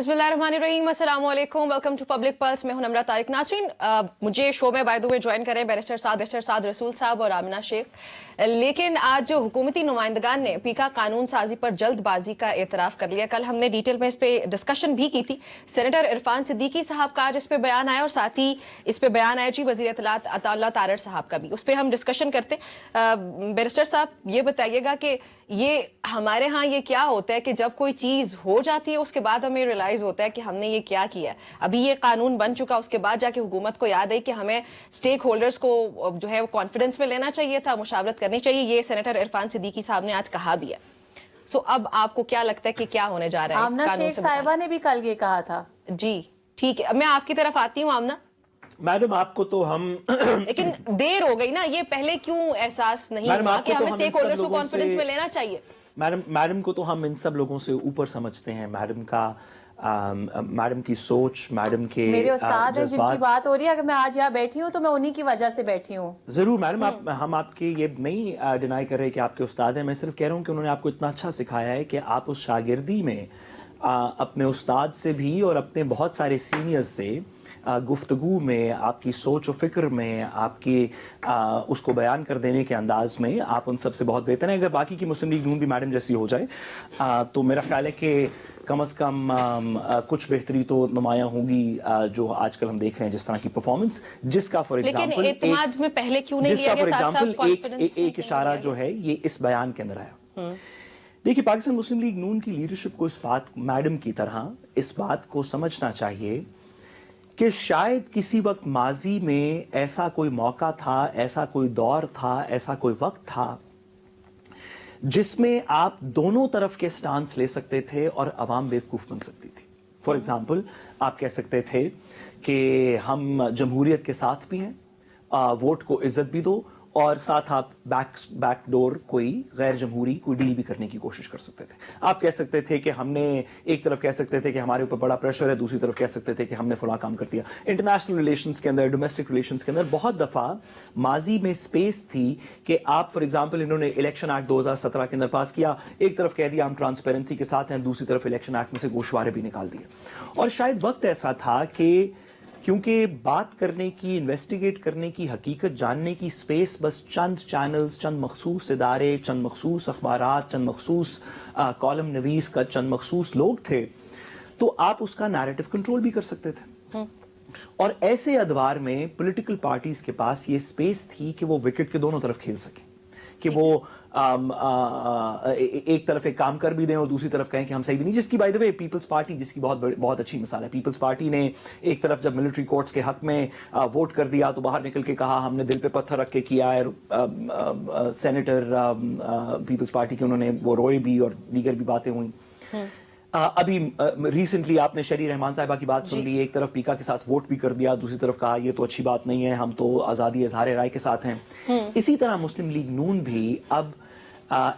बिस्मिल्लाहिर्रहमानिर्रहीम, अस्सलाम वालेकुम, वेलकम टू पब्लिक पल्स। मैं हूं नम्रा तारिक। नाज़रीन, मुझे शो में बाय द वे ज्वाइन करें बैरिस्टर साद रसूल साहब और आमिना शेख। लेकिन आज जो हुकूमती नुमाइंदगान ने पीका कानून साजी पर जल्दबाजी का एतराफ़ कर लिया। कल हमने डिटेल में इस पर डिस्कशन भी की थी। सेनेटर इरफान सिद्दीकी साहब का आज इस पर बयान आया और साथ ही इस पर बयान आया जी वज़ीर इत्तलात अताउल्लाह तारड़ साहब का भी। उस पर हम डिस्कशन करते। बैरिस्टर साहब, ये बताइएगा कि ये हमारे यहाँ ये क्या होता है कि जब कोई चीज़ हो जाती है उसके बाद हमें रियलाइज होता है कि हमने ये क्या किया। अभी ये कानून बन चुका, उसके बाद जाके हुकूमत को याद आई कि हमें स्टेक होल्डर्स को जो है वो कॉन्फिडेंस में लेना चाहिए था, मुशावरत करनी चाहिए। ये सेनेटर इरफान सिद्दीकी साहब ने आज कहा भी है। सो अब आपको क्या लगता है कि क्या होने जा रहा है इस कानून से? शेख साहिबा ने भी कल ये कहा था। जी ठीक है, मैं आपकी तरफ आती हूँ आमना। मैडम, आपको तो हम लेकिन देर हो गई ना, ये पहले क्यों एहसास नहीं हुआ कि हमें स्टेक होल्डर्स को कॉन्फिडेंस में लेना चाहिए? मैडम को तो हम इन सब लोगों से ऊपर समझते हैं। मैडम की सोच, मैडम के मेरे उस्ताद हैं जिनकी बात हो रही है। अगर मैं आज यहाँ बैठी हूँ तो मैं उन्हीं की वजह से बैठी हूँ। जरूर मैडम, हम आपके ये नहीं डिनाई कर रहे कि आपके उस्ताद हैं। मैं सिर्फ कह रहा हूँ कि उन्होंने आपको इतना अच्छा सिखाया है कि आप उस शागिर्दी में अपने उस्ताद से भी और अपने बहुत सारे सीनियर्स से गुफ्तगू में, आपकी सोच और फिक्र में, आपकी उसको बयान कर देने के अंदाज में आप उन सब से बहुत बेहतर हैं। अगर बाकी की मुस्लिम लीग नून भी मैडम जैसी हो जाए तो मेरा ख्याल है कि कम अज़ कम कुछ बेहतरी तो नुमायां होगी जो आजकल हम देख रहे हैं जिस तरह की परफॉर्मेंस, जिसका फॉर एग्जाम्पल एक इशारा जो है ये इस बयान के अंदर आया। देखिए, पाकिस्तान मुस्लिम लीग नून की लीडरशिप को इस बात, मैडम की तरह इस बात को समझना चाहिए कि शायद किसी वक्त माजी में ऐसा कोई मौका था, ऐसा कोई दौर था, ऐसा कोई वक्त था जिसमें आप दोनों तरफ के स्टांस ले सकते थे और अवाम बेवकूफ़ बन सकती थी। फॉर एग्जाम्पल, आप कह सकते थे कि हम जमहूरियत के साथ भी हैं, वोट को इज्जत भी दो, और साथ आप बैक डोर कोई गैर जमहूरी कोई डील भी करने की कोशिश कर सकते थे। आप कह सकते थे कि हमने, एक तरफ कह सकते थे कि हमारे ऊपर बड़ा प्रेशर है, दूसरी तरफ कह सकते थे कि हमने फला काम कर दिया। इंटरनेशनल रिलेशंस के अंदर, डोमेस्टिक रिलेशंस के अंदर बहुत दफ़ा माजी में स्पेस थी कि आप, फॉर एग्जाम्पल, इन्होंने इलेक्शन एक्ट 2017 के अंदर पास किया, एक तरफ कह दिया हम ट्रांसपेरेंसी के साथ हैं, दूसरी तरफ इलेक्शन एक्ट में से गोशवारे भी निकाल दिए। और शायद वक्त ऐसा था कि क्योंकि बात करने की, इन्वेस्टिगेट करने की, हकीकत जानने की स्पेस बस चंद चैनल्स, चंद मखसूस इदारे, चंद मखसूस अखबारात, चंद मखसूस कॉलम नवीस का चंद मखसूस लोग थे, तो आप उसका नैरेटिव कंट्रोल भी कर सकते थे। और ऐसे अदवार में पॉलिटिकल पार्टीज के पास ये स्पेस थी कि वो विकेट के दोनों तरफ खेल सकें, कि वो एक तरफ एक काम कर भी दें और दूसरी तरफ कहें कि हम सही भी नहीं। जिसकी by the way People's Party, जिसकी बहुत अच्छी मिसाल है। पीपल्स पार्टी ने एक तरफ जब मिलिट्री कोर्ट्स के हक में वोट कर दिया तो बाहर निकल के कहा हमने दिल पे पत्थर रख के किया है। सेनेटर पीपल्स पार्टी के, उन्होंने वो रोए भी और दीगर भी बातें हुई। अभी रिसेंटली आपने शरी रहमान साहिबा की बात सुन ली। एक तरफ पीका के साथ वोट भी कर दिया, दूसरी तरफ कहा ये तो अच्छी बात नहीं है, हम तो आज़ादी इज़हार राय के साथ हैं। इसी तरह मुस्लिम लीग नून भी अब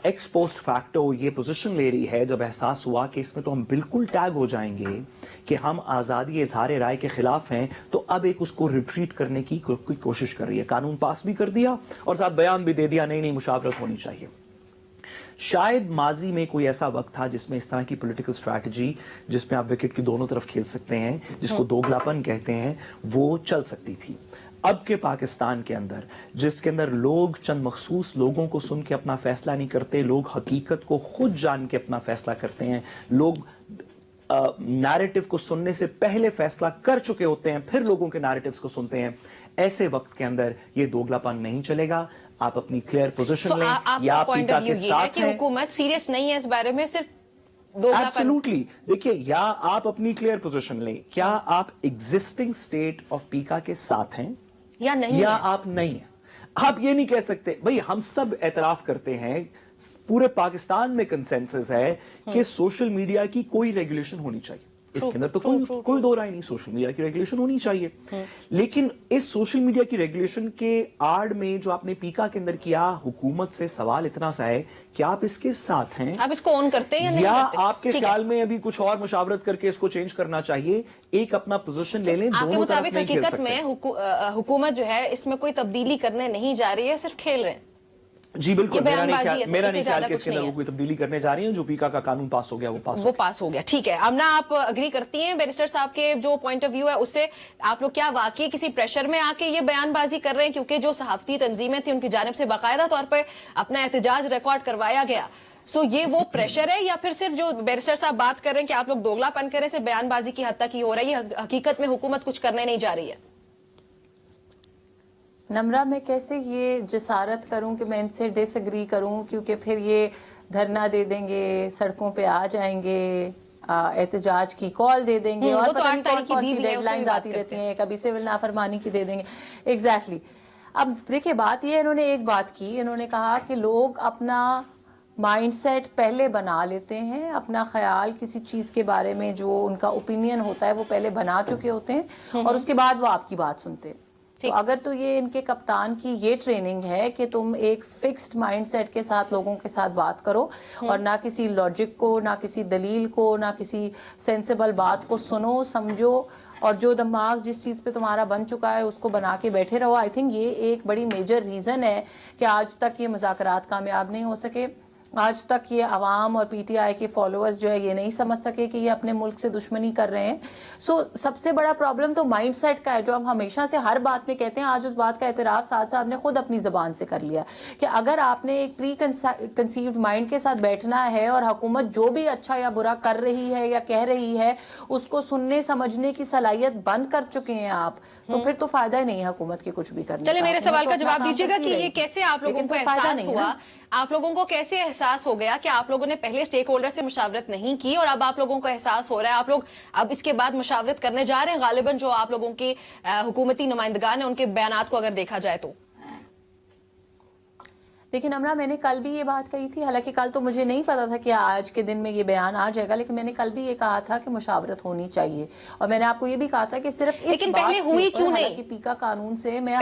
एक्स पोस्ट फैक्टो ये पोजीशन ले रही है, जब एहसास हुआ कि इसमें तो हम बिल्कुल टैग हो जाएंगे कि हम आज़ादी इज़हार राय के खिलाफ हैं, तो अब एक उसको रिट्रीट करने की कोशिश कर रही है। कानून पास भी कर दिया और साथ बयान भी दे दिया नहीं मुशावरत होनी चाहिए। शायद माजी में कोई ऐसा वक्त था जिसमें इस तरह की पॉलिटिकल स्ट्रैटेजी, जिसमें आप विकेट की दोनों तरफ खेल सकते हैं, जिसको दोगलापन कहते हैं, वो चल सकती थी। अब के पाकिस्तान के अंदर, जिसके अंदर लोग चंद मखसूस लोगों को सुन के अपना फैसला नहीं करते, लोग हकीकत को खुद जान के अपना फैसला करते हैं, लोग नैरेटिव को सुनने से पहले फैसला कर चुके होते हैं, फिर लोगों के नैरेटिव्स को सुनते हैं, ऐसे वक्त के अंदर ये दोगलापन नहीं चलेगा। आप अपनी क्लियर पोजीशन लें, या आप पीका के साथ हैं। हुकूमत सीरियस नहीं है इस बारे में, सिर्फ एब्सोल्युटली। देखिए, या आप अपनी क्लियर पोजीशन लें, क्या आप एग्जिस्टिंग स्टेट ऑफ पीका के साथ हैं या नहीं, या आप नहीं हैं। आप ये नहीं कह सकते। भाई, हम सब एतराफ करते हैं, पूरे पाकिस्तान में कंसेंसस है कि सोशल मीडिया की कोई रेगुलेशन होनी चाहिए। इसके अंदर तो कोई दो राय नहीं, सोशल मीडिया की रेगुलेशन होनी चाहिए। लेकिन इस सोशल मीडिया की रेगुलेशन के आड़ में जो आपने पीका के अंदर किया, हुकूमत से सवाल इतना सा है कि आप इसके साथ हैं, आप इसको ऑन करते हैं या आपके ख्याल में अभी कुछ और मुशावरत करके इसको चेंज करना चाहिए। एक अपना पोजीशन ले लें, दोनों तरफ नहीं खेल सकते। हकीकत में हुकूमत जो है इसमें कोई तब्दीली करने नहीं जा रही है, सिर्फ खेल रहे हैं। जी बिल्कुल, ये मेरा नहीं बयानबाजी है, मेरा इससे नहीं ख्याल ज्यादा कि कुछ इसके नहीं अंदर है। वो कोई तब्दीली करने जा रही है। जो पीका का कानून पास हो गया वो पास हो वो पास हो गया, ठीक है। आमना, आप अग्री करती हैं बैरिस्टर साहब के जो पॉइंट ऑफ व्यू है उससे? आप लोग क्या वाकई किसी प्रेशर में आके ये बयानबाजी कर रहे हैं, क्योंकि जो सहाफती तंजीमें थी उनकी जानिब से बाकायदा तौर पर अपना एहतजाज रिकॉर्ड करवाया गया, सो ये वो प्रेशर है, या फिर सिर्फ जो बैरिस्टर साहब बात कर रहे हैं कि आप लोग दोगलापन करें, सिर्फ बयानबाजी की हद तक ही हो रहा है, ये हकीकत में हुकूमत कुछ करने नहीं जा रही है? नम्रा, मैं कैसे ये जसारत करूं कि मैं इनसे डिसएग्री करूं, क्योंकि फिर ये धरना दे देंगे, सड़कों पे आ जाएंगे, एहतजाज की कॉल दे देंगे, वो और तो पता 8 नहीं तारीख कौन की कौन दी सी भी है, उसमें भी डेडलाइंस बात आती रहती करते हैं। हैं, कभी सिविल नाफरमानी की दे देंगे। एग्जैक्टली। अब देखिए, बात ये, इन्होंने एक बात की, इन्होंने कहा कि लोग अपना माइंडसेट पहले बना लेते हैं, अपना ख्याल किसी चीज के बारे में जो उनका ओपिनियन होता है वो पहले बना चुके होते हैं, और उसके बाद वो आपकी बात सुनते हैं। तो अगर तो ये इनके कप्तान की ये ट्रेनिंग है कि तुम एक फिक्स्ड माइंडसेट के साथ लोगों के साथ बात करो, और ना किसी लॉजिक को, ना किसी दलील को, ना किसी सेंसिबल बात को सुनो, समझो, और जो दिमाग जिस चीज़ पे तुम्हारा बन चुका है उसको बना के बैठे रहो। आई थिंक ये एक बड़ी मेजर रीज़न है कि आज तक ये मुज़ाकरात कामयाब नहीं हो सके। आज तक ये अवाम और पीटीआई के फॉलोअर्स जो है ये नहीं समझ सके कि ये अपने मुल्क से दुश्मनी कर रहे हैं। सो सबसे बड़ा प्रॉब्लम तो माइंडसेट का है, जो हम हमेशा से हर बात में कहते हैं। आज उस बात का एतराफ़ साद साहब ने खुद अपनी ज़बान से कर लिया कि अगर आपने एक प्री कंसीव्ड माइंड के साथ बैठना है और हुकूमत जो भी अच्छा या बुरा कर रही है या कह रही है उसको सुनने समझने की सलाहियत बंद कर चुके हैं आप, तो फिर तो फायदा ही नहीं है हुकूमत के कुछ भी करने का। चले, मेरे सवाल का अपना जवाब काम दीजिएगा करती कि ये रहेगी। कैसे आप लोगों लेकिन को फिर फायदा एहसास नहीं हुआ, ना। आप लोगों को कैसे एहसास हो गया कि आप लोगों ने पहले स्टेक होल्डर से मुशावरत नहीं की और अब आप लोगों को एहसास हो रहा है, आप लोग अब इसके बाद मुशावरत करने जा रहे हैं? गालिबन जो आप लोगों की हुकूमती नुमाइंदगान है उनके बयानात को अगर देखा जाए तो। लेकिन अमरा, मैंने कल भी ये बात कही थी, हालांकि कल तो मुझे नहीं पता था कि आज के दिन में ये बयान आ जाएगा, लेकिन मैंने कल भी ये कहा था कि मुशावरत होनी चाहिए, और मैंने आपको ये भी कहा था कि सिर्फ इस लेकिन बात पहले के हुई ऊपर, क्यों नहीं? हालांकि पीका कानून से मैं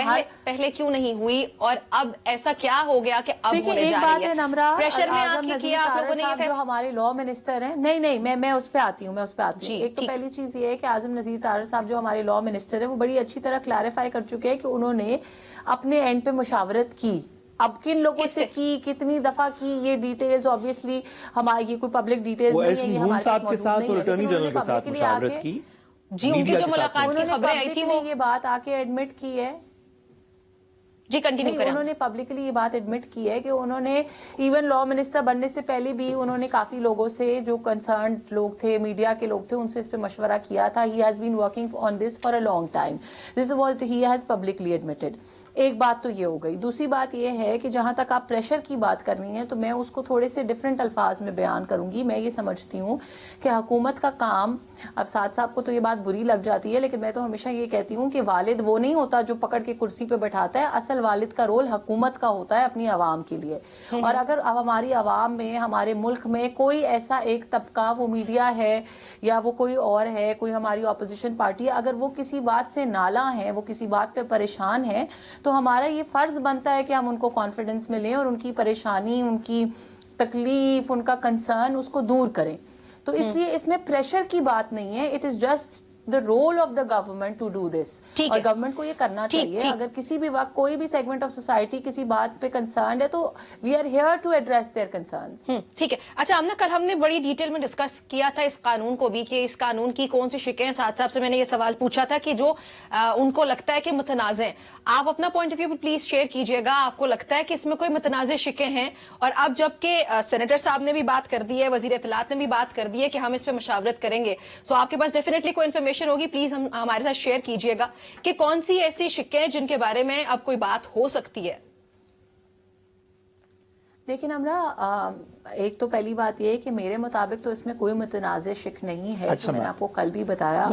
पहले क्यों नहीं हुई, और अब ऐसा क्या हो गया कि अब देखिए, होने एक जा बात रही है नम्रा, प्रेशर में आज़म आके नज़ीर किया आप तारड़ लोगों ने ये साहब जो फैसला? हमारे लॉ मिनिस्टर हैं, नहीं मैं उस पर आती हूँ, जी, एक तो ठीक। पहली चीज ये है कि आज़म नज़ीर तारड़ साहब जो हमारे लॉ मिनिस्टर है वो बड़ी अच्छी तरह क्लैरिफाई कर चुके हैं कि उन्होंने अपने एंड पे मुशावरत की। अब किन लोगों से की, कितनी दफा की, ये डिटेल्स ऑब्वियसली हमारी, ये कोई पब्लिक डिटेल्स नहीं है, ये हमारे साहब के साथ और अटॉर्नी जनरल के साथ मुशावरत की। जी, उनकी जो मुलाकात की खबरें आई थी वो ये बात आके एडमिट की है। जी, कंटिन्यू करें। उन्होंने पब्लिकली ये बात एडमिट की है कि उन्होंने इवन लॉ मिनिस्टर बनने से पहले भी उन्होंने काफी लोगों से, जो कंसर्न लोग थे, मीडिया के लोग थे, उनसे इस पे मशवरा किया था। He has been working on this for a long time, this was he has publicly admitted. एक बात तो ये हो गई। दूसरी बात ये है कि जहां तक आप प्रेशर की बात करनी है तो मैं उसको थोड़े से डिफरेंट अल्फाज में बयान करूंगी। मैं ये समझती हूँ कि हुकूमत का काम, अब साद साहब को तो ये बात बुरी लग जाती है, लेकिन मैं तो हमेशा ये कहती हूँ कि वालिद वो नहीं होता जो पकड़ के कुर्सी पे बैठाता है, असल वालिद का रोल हुकूमत का होता है अपनी आवाम के लिए। और अगर अब हमारी आवाम में, हमारे मुल्क में कोई ऐसा एक तबका, वो मीडिया है या वो कोई और है, कोई हमारी अपोजिशन पार्टी है, अगर वो किसी बात से नाला है, वो किसी बात पे परेशान है, तो हमारा ये फर्ज बनता है कि हम उनको कॉन्फिडेंस में लें और उनकी परेशानी, उनकी तकलीफ, उनका कंसर्न उसको दूर करें। तो इसलिए इसमें प्रेशर की बात नहीं है, it is just the role of the government to do this. और गवर्नमेंट को ये करना चाहिए। अगर किसी भी वक्त कोई भी सेगमेंट ऑफ सोसाइटी किसी बात पे कंसर्न है तो we are here to address their concerns. ठीक है। अच्छा आमना, कल हमने बड़ी डिटेल में डिस्कस किया था इस कानून को भी कि इस कानून की कौन सी शिकें हैं। साथ साहब से मैंने ये सवाल पूछा था कि जो उनको लगता है कि मुतनाज़ हैं, आप अपना point of view please share कीजिएगा। आपको लगता है कि इसमें कोई मुतनाज़ शिकें हैं? और अब जबकि सेनेटर साहब ने भी बात कर दी है, वजीर इत्तलात ने भी बात कर दी है कि हम इस पे मशावरत करेंगे, सो आपके पास डेफिनेटली कोई इन्फॉर्मेशन होगी, प्लीज हम हमारे साथ शेयर कीजिएगा कि कौन सी ऐसी शिकें हैं जिनके बारे में अब कोई बात हो सकती है। लेकिन हमरा, एक तो पहली बात ये है कि मेरे मुताबिक तो इसमें कोई मुतनाज़ शिक नहीं है। अच्छा, मैंने आपको कल भी बताया,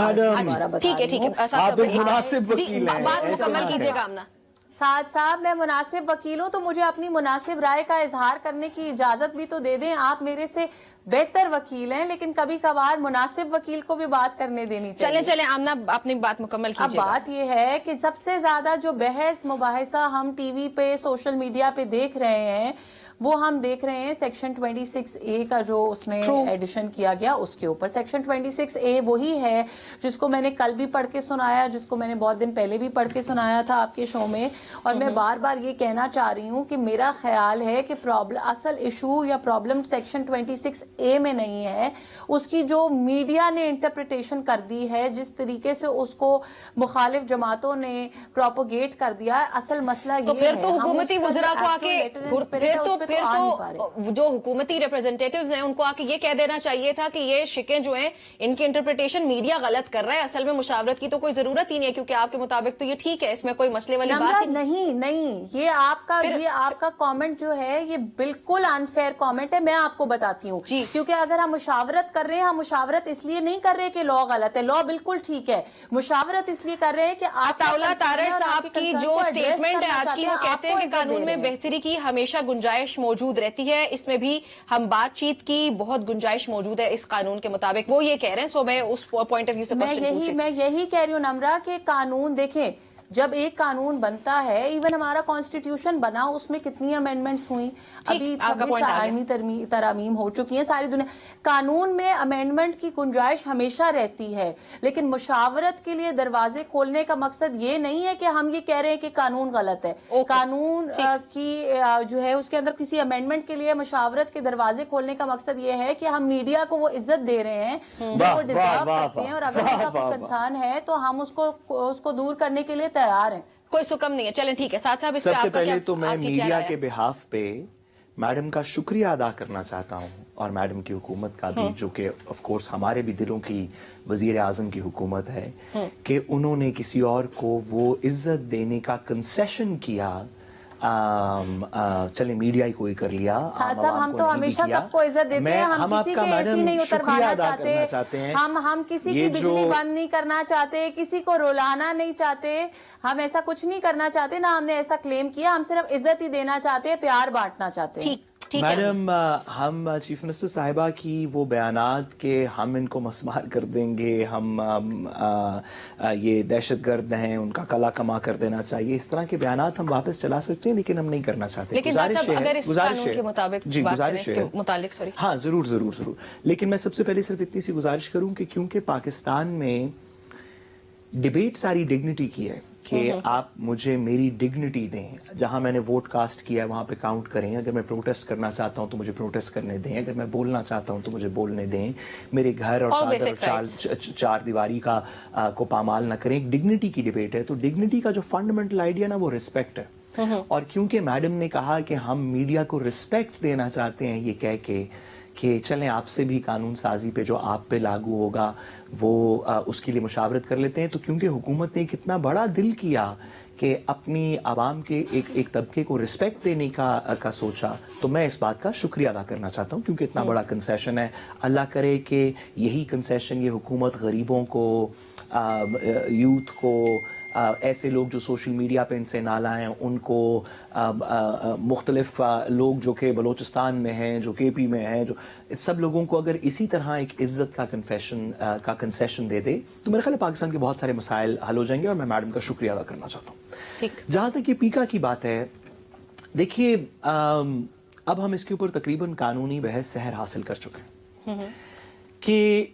ठीक है ठीक है, आप एक मुनासिब वकील हैं, बात ऐसे मुकम्मल बात है। कीजिएगा आमना। साद साहब, मैं मुनासिब वकील हूं तो मुझे अपनी मुनासिब राय का इजहार करने की इजाजत भी तो दे दें। आप मेरे से बेहतर वकील हैं, लेकिन कभी कभार मुनासिब वकील को भी बात करने देनी चाहिए। चले आमना, अपनी बात मुकम्मल अब कीजिएगा। बात यह है कि सबसे ज्यादा जो बहस मुबाहिसा हम टीवी पे, सोशल मीडिया पे देख रहे हैं वो हम देख रहे हैं सेक्शन 26A का जो उसमें एडिशन किया गया उसके ऊपर। सेक्शन 26A वही है जिसको मैंने कल भी पढ़ के सुनाया, जिसको मैंने बहुत दिन पहले भी पढ़ के सुनाया था आपके शो में, और मैं बार बार ये कहना चाह रही हूँ कि मेरा ख्याल है कि प्रॉब्लम, असल इशू या प्रॉब्लम सेक्शन 26A में नहीं है, उसकी जो मीडिया ने इंटरप्रिटेशन कर दी है, जिस तरीके से उसको मुखालिफ जमातों ने प्रोपोगेट कर दिया है, असल मसला तो ये फिर है। तो हम हुकूमती उसका वज़रा जो को आके actual letter and spirit है, उस पे तो आ नहीं पा रहे। जो हुकूमती रिप्रेजेंटेटिव्स हैं उनको आके ये कह देना चाहिए था कि ये शिकें जो हैं इनकी इंटरप्रिटेशन मीडिया गलत कर रहा है, असल में मुशावरत की तो कोई जरूरत ही नहीं है, क्योंकि आपके मुताबिक तो ये ठीक है, इसमें कोई मसले वाली बात ही नहीं नहीं, ये आपका कमेंट जो है ये बिल्कुल अनफेयर कमेंट है। मैं आपको बताती हूँ, क्योंकि अगर हम मुशावरत कर रहे हैं, हम मुशावरत इसलिए नहीं कर रहे कि लॉ गलत है, लॉ बिल्कुल ठीक है। मुशावरत इसलिए कर रहे हैं कि अताउल्लाह तारड़ साहब की जो स्टेटमेंट है आज की, वो कहते हैं कि कानून में बेहतरी की हमेशा गुंजाइश मौजूद रहती है, इसमें भी हम बातचीत की बहुत गुंजाइश मौजूद है इस कानून के मुताबिक, वो ये कह रहे हैं। सो मैं उस पॉइंट ऑफ व्यू से मैं यही कह रही हूँ नम्रा कि कानून देखें, जब एक कानून बनता है, इवन हमारा कॉन्स्टिट्यूशन बना, उसमें कितनी अमेंडमेंट्स हुई, अभी 26 आईनी तरमीम हो चुकी हैं सारी दुनिया। कानून में अमेंडमेंट की गुंजाइश हमेशा रहती है, लेकिन मुशावरत के लिए दरवाजे खोलने का मकसद ये नहीं है कि हम ये कह रहे हैं कि कानून गलत है। कानून की जो है उसके अंदर किसी अमेंडमेंट के लिए मुशावरत के दरवाजे खोलने का मकसद ये है कि हम मीडिया को वो इज्जत दे रहे हैं जो वो डिजर्व करते हैं, और अगर उनका कोई कंसर्न है तो हम उसको दूर करने के लिए तैयार हैं। कोई सुकम नहीं है। चलें ठीक है, साथ साहब इस पे सबसे आपका पहले तो मैं आपकी क्या मीडिया राय है? के बिहाफ पे मैडम का शुक्रिया अदा करना चाहता हूं, और मैडम की हुकूमत का भी, जो कि ऑफ कोर्स हमारे भी दिलों की वजीर आजम की हुकूमत है, कि उन्होंने किसी और को वो इज्जत देने का कंसेशन किया। चले मीडिया ही कोई कर लिया, साहब हम तो हमेशा सबको इज्जत देते हैं, हम किसी के ऐसी नहीं उतरवाना चाहते हैं, हम किसी की बिजली बंद नहीं करना चाहते, किसी को रुलाना नहीं चाहते, हम ऐसा कुछ नहीं करना चाहते, ना हमने ऐसा क्लेम किया, हम सिर्फ इज्जत ही देना चाहते हैं, प्यार बांटना चाहते हैं। मैडम, हम चीफ मिनिस्टर साहिबा की वो बयानात के हम इनको मस्मार कर देंगे, हम ये दहशतगर्द हैं, उनका कला कमा कर देना चाहिए, इस तरह के बयानात हम वापस चला सकते हैं, लेकिन हम नहीं करना चाहते। लेकिन साहब अगर इस कानून के मुताबिक बात करें, इसके मुतालिक सॉरी, हाँ जरूर, लेकिन मैं सबसे पहले सिर्फ इतनी सी गुजारिश करूं कि क्योंकि पाकिस्तान में डिबेट सारी डिग्निटी की है कि आप मुझे मेरी डिग्निटी दें, जहां मैंने वोट कास्ट किया है वहां पे काउंट करें, अगर मैं प्रोटेस्ट करना चाहता हूं तो मुझे प्रोटेस्ट करने दें, अगर मैं बोलना चाहता हूं तो मुझे बोलने दें, मेरे घर और चार दीवारी का को पामाल ना करें। एक डिग्निटी की डिबेट है, तो डिग्निटी का जो फंडामेंटल आइडिया ना वो रिस्पेक्ट है, और क्योंकि मैडम ने कहा कि हम मीडिया को रिस्पेक्ट देना चाहते हैं, ये कह के कि चलें आपसे भी कानून साजी पे जो आप पे लागू होगा वो उसके लिए मुशावरत कर लेते हैं, तो क्योंकि हुकूमत ने कितना बड़ा दिल किया कि अपनी आवाम के एक तबके को रिस्पेक्ट देने का सोचा, तो मैं इस बात का शुक्रिया अदा करना चाहता हूँ, क्योंकि इतना बड़ा कंसेशन है। अल्लाह करे कि यही कंसेशन ये हुकूमत गरीबों को, यूथ को, ऐसे लोग जो सोशल मीडिया पे इनसे नाला हैं उनको, मुख्तलिफ लोग जो कि बलोचिस्तान में हैं, जो KP में हैं, जो सब लोगों को अगर इसी तरह एक इज्जत का कंसेशन दे दे तो मेरे ख्याल है पाकिस्तान के बहुत सारे मसाइल हल हो जाएंगे, और मैं मैडम का शुक्रिया अदा करना चाहता हूँ। जहाँ तक ये पीका की बात है, देखिए अब हम इसके ऊपर तकरीबन कानूनी बहस सहर हासिल कर चुके हैं कि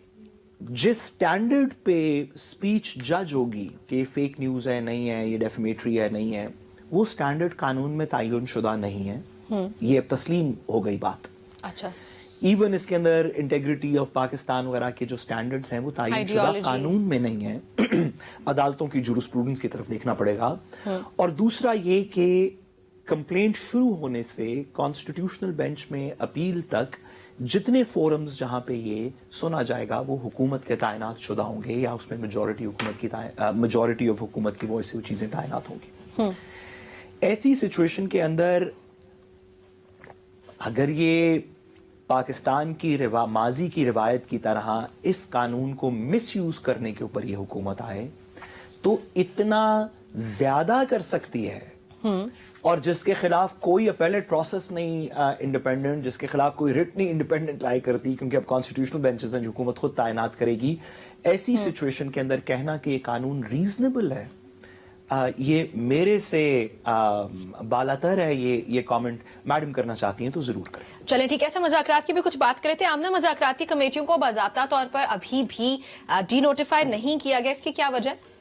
जिस स्टैंडर्ड पे स्पीच जज होगी कि फेक न्यूज है नहीं है, ये डेफेमेटरी है नहीं है, वो स्टैंडर्ड कानून में तयन शुदा नहीं है, ये अब तस्लीम हो गई बात। अच्छा, इवन इसके अंदर इंटेग्रिटी ऑफ पाकिस्तान वगैरह के जो स्टैंडर्ड्स हैं वो तयन शुदा कानून में नहीं है, अदालतों की जुरिस्प्रूडेंस की तरफ देखना पड़ेगा। और दूसरा ये कि कंप्लेंट शुरू होने से कॉन्स्टिट्यूशनल बेंच में अपील तक जितने फोरम्स जहां पे ये सुना जाएगा वो हुकूमत के तैनात शुदा होंगे, या उसमें मेजॉरिटी ऑफ हुकूमत की वॉइस से वो चीजें तैनात होंगी। ऐसी सिचुएशन के अंदर अगर ये पाकिस्तान की माजी की रिवायत की तरह इस कानून को मिसयूज करने के ऊपर ये हुकूमत आए, तो इतना ज्यादा कर सकती है, और जिसके खिलाफ कोई अपेलेट प्रोसेस नहीं इंडिपेंडेंट, जिसके खिलाफ कोई रिट नहीं इंडिपेंडेंट लाई करती, क्योंकि अब कॉन्स्टिट्यूशनल बेंचेस हैं, हुकूमत खुद तैनात करेगी। ऐसी सिचुएशन के अंदर कहना कि ये कानून रीजनेबल है, یہ میرے سے بالاتر ہے یہ کامنٹ میڈم کرنا چاہتی ہیں تو ضرور کریں. چلیں ٹھیک ہے. اچھا مذاکرات کی بھی کچھ بات کرے تھے. آمنہ مذاکراتی کمیٹیوں کو باضابطہ طور پر ابھی بھی ڈی نوٹیفائی نہیں کیا گیا, اس کی کیا وجہ ہے؟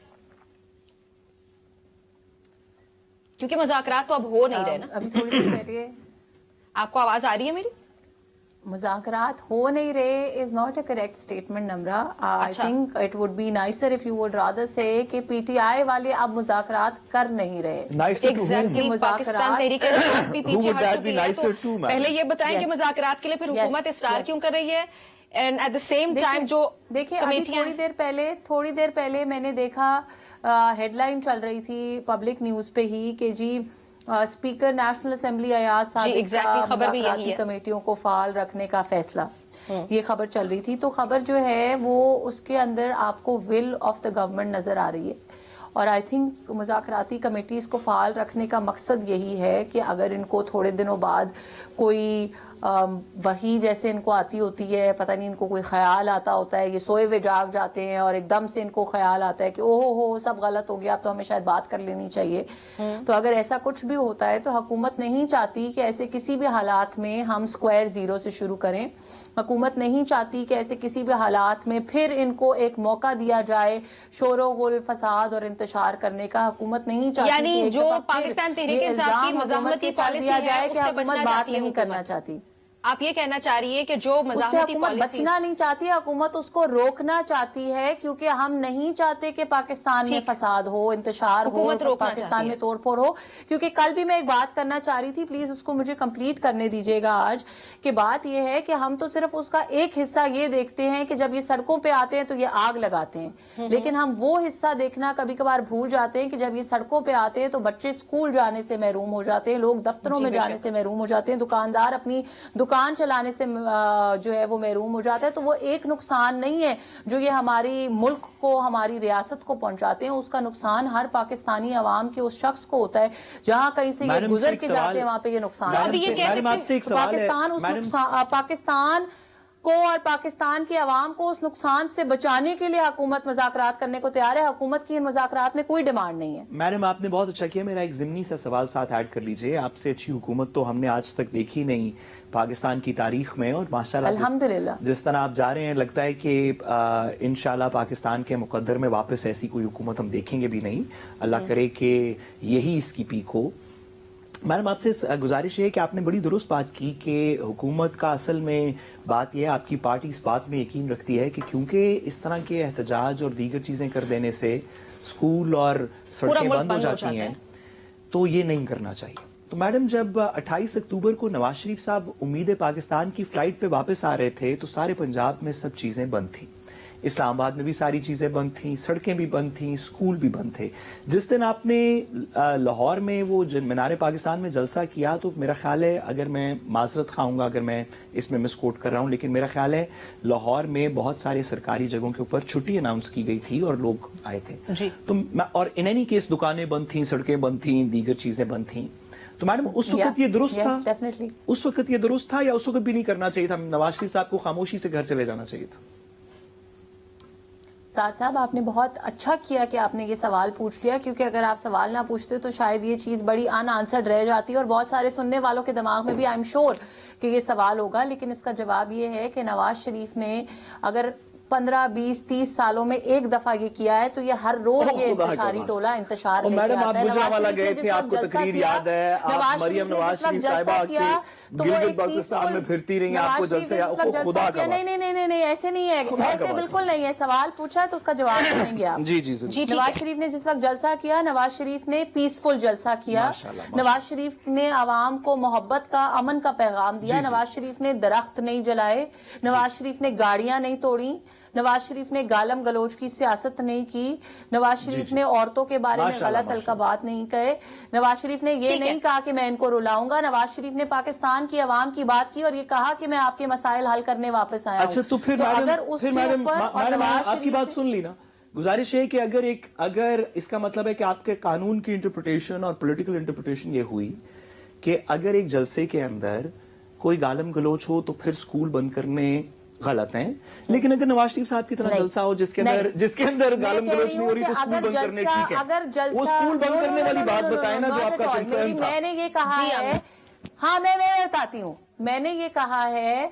کیونکہ مذاکرات تو اب ہو نہیں رہے نا. ابھی تھوڑی دیر پہلے آپ کو آواز آ رہی ہے میری؟ مذاکرات ہو نہیں رہے is not a correct statement Nimra. I think it would be nicer if you would rather say کہ پی ٹی آئی والے اب مذاکرات کر نہیں رہے. ایگزیکٹلی. پاکستان تحریک انصاف بھی پیچھے ہٹ چکی ہے. تو پہلے یہ بتائیں کہ مذاکرات کے لیے پھر حکومت اصرار کیوں کر رہی ہے؟ And at the same time جو دیکھیں تھوڑی دیر پہلے میں نے دیکھا ہیڈ لائن چل رہی تھی پبلک نیوز پہ ہی کہ جی speaker national assembly Ayaz Sadiq کا مذاکراتی کمیٹیوں کو فعال رکھنے کا فیصلہ, یہ خبر چل رہی تھی. تو خبر جو ہے وہ اس کے اندر آپ کو ول آف دا گورنمنٹ نظر آ رہی ہے, اور آئی تھنک مذاکراتی کمیٹیز کو فعال رکھنے کا مقصد یہی ہے کہ اگر ان کو تھوڑے دنوں بعد کوئی وہی جیسے ان کو آتی ہوتی ہے, پتہ نہیں ان کو کوئی خیال آتا ہوتا ہے, یہ سوئے ہوئے جاگ جاتے ہیں اور ایک دم سے ان کو خیال آتا ہے کہ اوہ ہو سب غلط ہو گیا, اب تو ہمیں شاید بات کر لینی چاہیے. تو اگر ایسا کچھ بھی ہوتا ہے تو حکومت نہیں چاہتی کہ ایسے کسی بھی حالات میں ہم اسکوائر زیرو سے شروع کریں. حکومت نہیں چاہتی کہ ایسے کسی بھی حالات میں پھر ان کو ایک موقع دیا جائے شور و غل, فساد اور انتشار کرنے کا. حکومت نہیں چاہتی یعنی جو پاکستان تحریک انصاف کی مزاحمتی پالیسی ہے اس سے بچنا چاہتی ہے نہیں کرنا چاہتی. آپ یہ کہنا چاہ رہی ہے کہ جو مزاحمتی حکومت بچنا نہیں چاہتی, حکومت اس کو روکنا چاہتی ہے, کیونکہ ہم نہیں چاہتے کہ پاکستان میں فساد ہو, انتشار ہو, پاکستان میں توڑ پھوڑ ہو. کیونکہ کل بھی میں ایک بات کرنا چاہ رہی تھی, پلیز اس کو مجھے کمپلیٹ کرنے دیجیے گا آج, کہ بات یہ ہے کہ ہم تو صرف اس کا ایک حصہ یہ دیکھتے ہیں کہ جب یہ سڑکوں پہ آتے ہیں تو یہ آگ لگاتے ہیں, لیکن ہم وہ حصہ دیکھنا کبھی کبھار بھول جاتے ہیں کہ جب یہ سڑکوں پہ آتے ہیں تو بچے اسکول جانے سے محروم ہو جاتے ہیں, لوگ دفتروں میں جانے سے محروم ہو جاتے ہیں, دکاندار اپنی دکان چلانے سے جو ہے وہ محروم ہو جاتا ہے. تو وہ ایک نقصان نہیں ہے جو یہ ہماری ملک کو, ہماری ریاست کو پہنچاتے ہیں, اس کا نقصان ہر پاکستانی عوام کے اس شخص کو ہوتا ہے جہاں کہیں سے یہ گزر کے جاتے ہیں, وہاں پہ یہ نقصان پاکستان کو اور پاکستان کے عوام کو اس نقصان سے بچانے کے لیے حکومت مذاکرات کرنے کو تیار ہے. حکومت کی ان مذاکرات میں کوئی ڈیمانڈ نہیں ہے. میڈم آپ نے بہت اچھا کیا, میرا ایک ضمنی سا سوال ساتھ ایڈ کر لیجئے. آپ سے اچھی حکومت تو ہم نے آج تک دیکھی نہیں پاکستان کی تاریخ میں, اور ماشاءاللہ الحمدللہ جس طرح آپ جا رہے ہیں لگتا ہے کہ انشاءاللہ پاکستان کے مقدر میں واپس ایسی کوئی حکومت ہم دیکھیں گے بھی نہیں. اللہ کرے کہ یہی اس کی پیک ہو. میڈم آپ سے گزارش ہے کہ آپ نے بڑی درست بات کی کہ حکومت کا اصل میں بات یہ ہے, آپ کی پارٹی اس بات میں یقین رکھتی ہے کہ کیونکہ اس طرح کے احتجاج اور دیگر چیزیں کر دینے سے اسکول اور سڑکیں بند ہو جاتی ہیں, تو یہ نہیں کرنا چاہیے. تو میڈم جب 28 اکتوبر کو نواز شریف صاحب امید پاکستان کی فلائٹ پہ واپس آ رہے تھے تو سارے پنجاب میں سب چیزیں بند تھیں, اسلام آباد میں بھی ساری چیزیں بند تھیں, سڑکیں بھی بند تھیں, اسکول بھی بند تھے. جس دن آپ نے لاہور میں وہ مینار پاکستان میں جلسہ کیا تو میرا خیال ہے, اگر میں معذرت خواہوں گا اگر میں اس میں مس کوٹ کر رہا ہوں, لیکن میرا خیال ہے لاہور میں بہت سارے سرکاری جگہوں کے اوپر چھٹی اناؤنس کی گئی تھی اور لوگ آئے تھے. تو اور ان اینی کیس دکانیں بند تھیں, سڑکیں بند تھیں, دیگر چیزیں بند تھیں. تو میڈم اس وقت یہ درست تھا, اس وقت یہ درست تھا یا اس وقت بھی نہیں کرنا چاہیے تھا؟ نواز شریف صاحب کو خاموشی سے گھر چلے جانا چاہیے تھا. سعد صاحب آپ نے بہت اچھا کیا کہ آپ نے یہ سوال پوچھ لیا, کیونکہ اگر آپ سوال نہ پوچھتے تو شاید یہ چیز بڑی ان آنسرڈ رہ جاتی, اور بہت سارے سننے والوں کے دماغ میں بھی آئی ایم شور کہ یہ سوال ہوگا. لیکن اس کا جواب یہ ہے کہ نواز شریف نے اگر 15, 20, 30 سالوں میں ایک دفعہ یہ کیا ہے تو یہ ہر روز یہ انتشاری ٹولہ انتشار لے کے آتا ہے. نواز شریف نے جس وقت جلسہ کیا, نواز شریف نے جس وقت جلسہ کیا تو وہ ایک پیسفل, نواز شریف نے جس وقت جلسہ کیا, نہیں ایسے نہیں ہے, ایسے بالکل نہیں ہے. سوال پوچھا ہے تو اس کا جواب دیں گے آپ. نواز شریف نے جس وقت جلسہ کیا, نواز شریف نے پیسفل جلسہ کیا, نواز شریف نے عوام کو محبت کا, امن کا پیغام دیا, نواز شریف نے درخت نہیں جلائے, نواز شریف نے گاڑیاں نہیں توڑی, نواز شریف نے گالم گلوچ کی سیاست نہیں کی, نواز شریف نے عورتوں کے بارے میں غلط القابات نہیں کہے, نواز شریف نے یہ نہیں کہا کہ میں ان کو رلاؤں گا, نواز شریف نے پاکستان کی عوام کی بات کی اور یہ کہا کہ میں آپ کے مسائل حل کرنے واپس آیا ہوں. اچھا تو پھر میڈم آپ کی بات سن لی نا, گزارش ہے کہ اگر اس کا مطلب ہے کہ آپ کے قانون کی انٹرپریٹیشن اور پولیٹیکل انٹرپریٹیشن یہ ہوئی کہ اگر ایک جلسے کے اندر کوئی گالم گلوچ ہو تو پھر اسکول بند کرنے, गलत हैं, लेकिन अगर नवाज शरीफ साहब की तरह जलसा हो जिसके अंदर गालम गलोच नहीं हो रही तो स्कूल बंद करने ठीक है, अगर जलसा वो स्कूल बंद करने वाली बात बताए ना जो आपका कंसर्न था। मैंने ये कहा है, हाँ मैं बताती हूँ, मैंने ये कहा है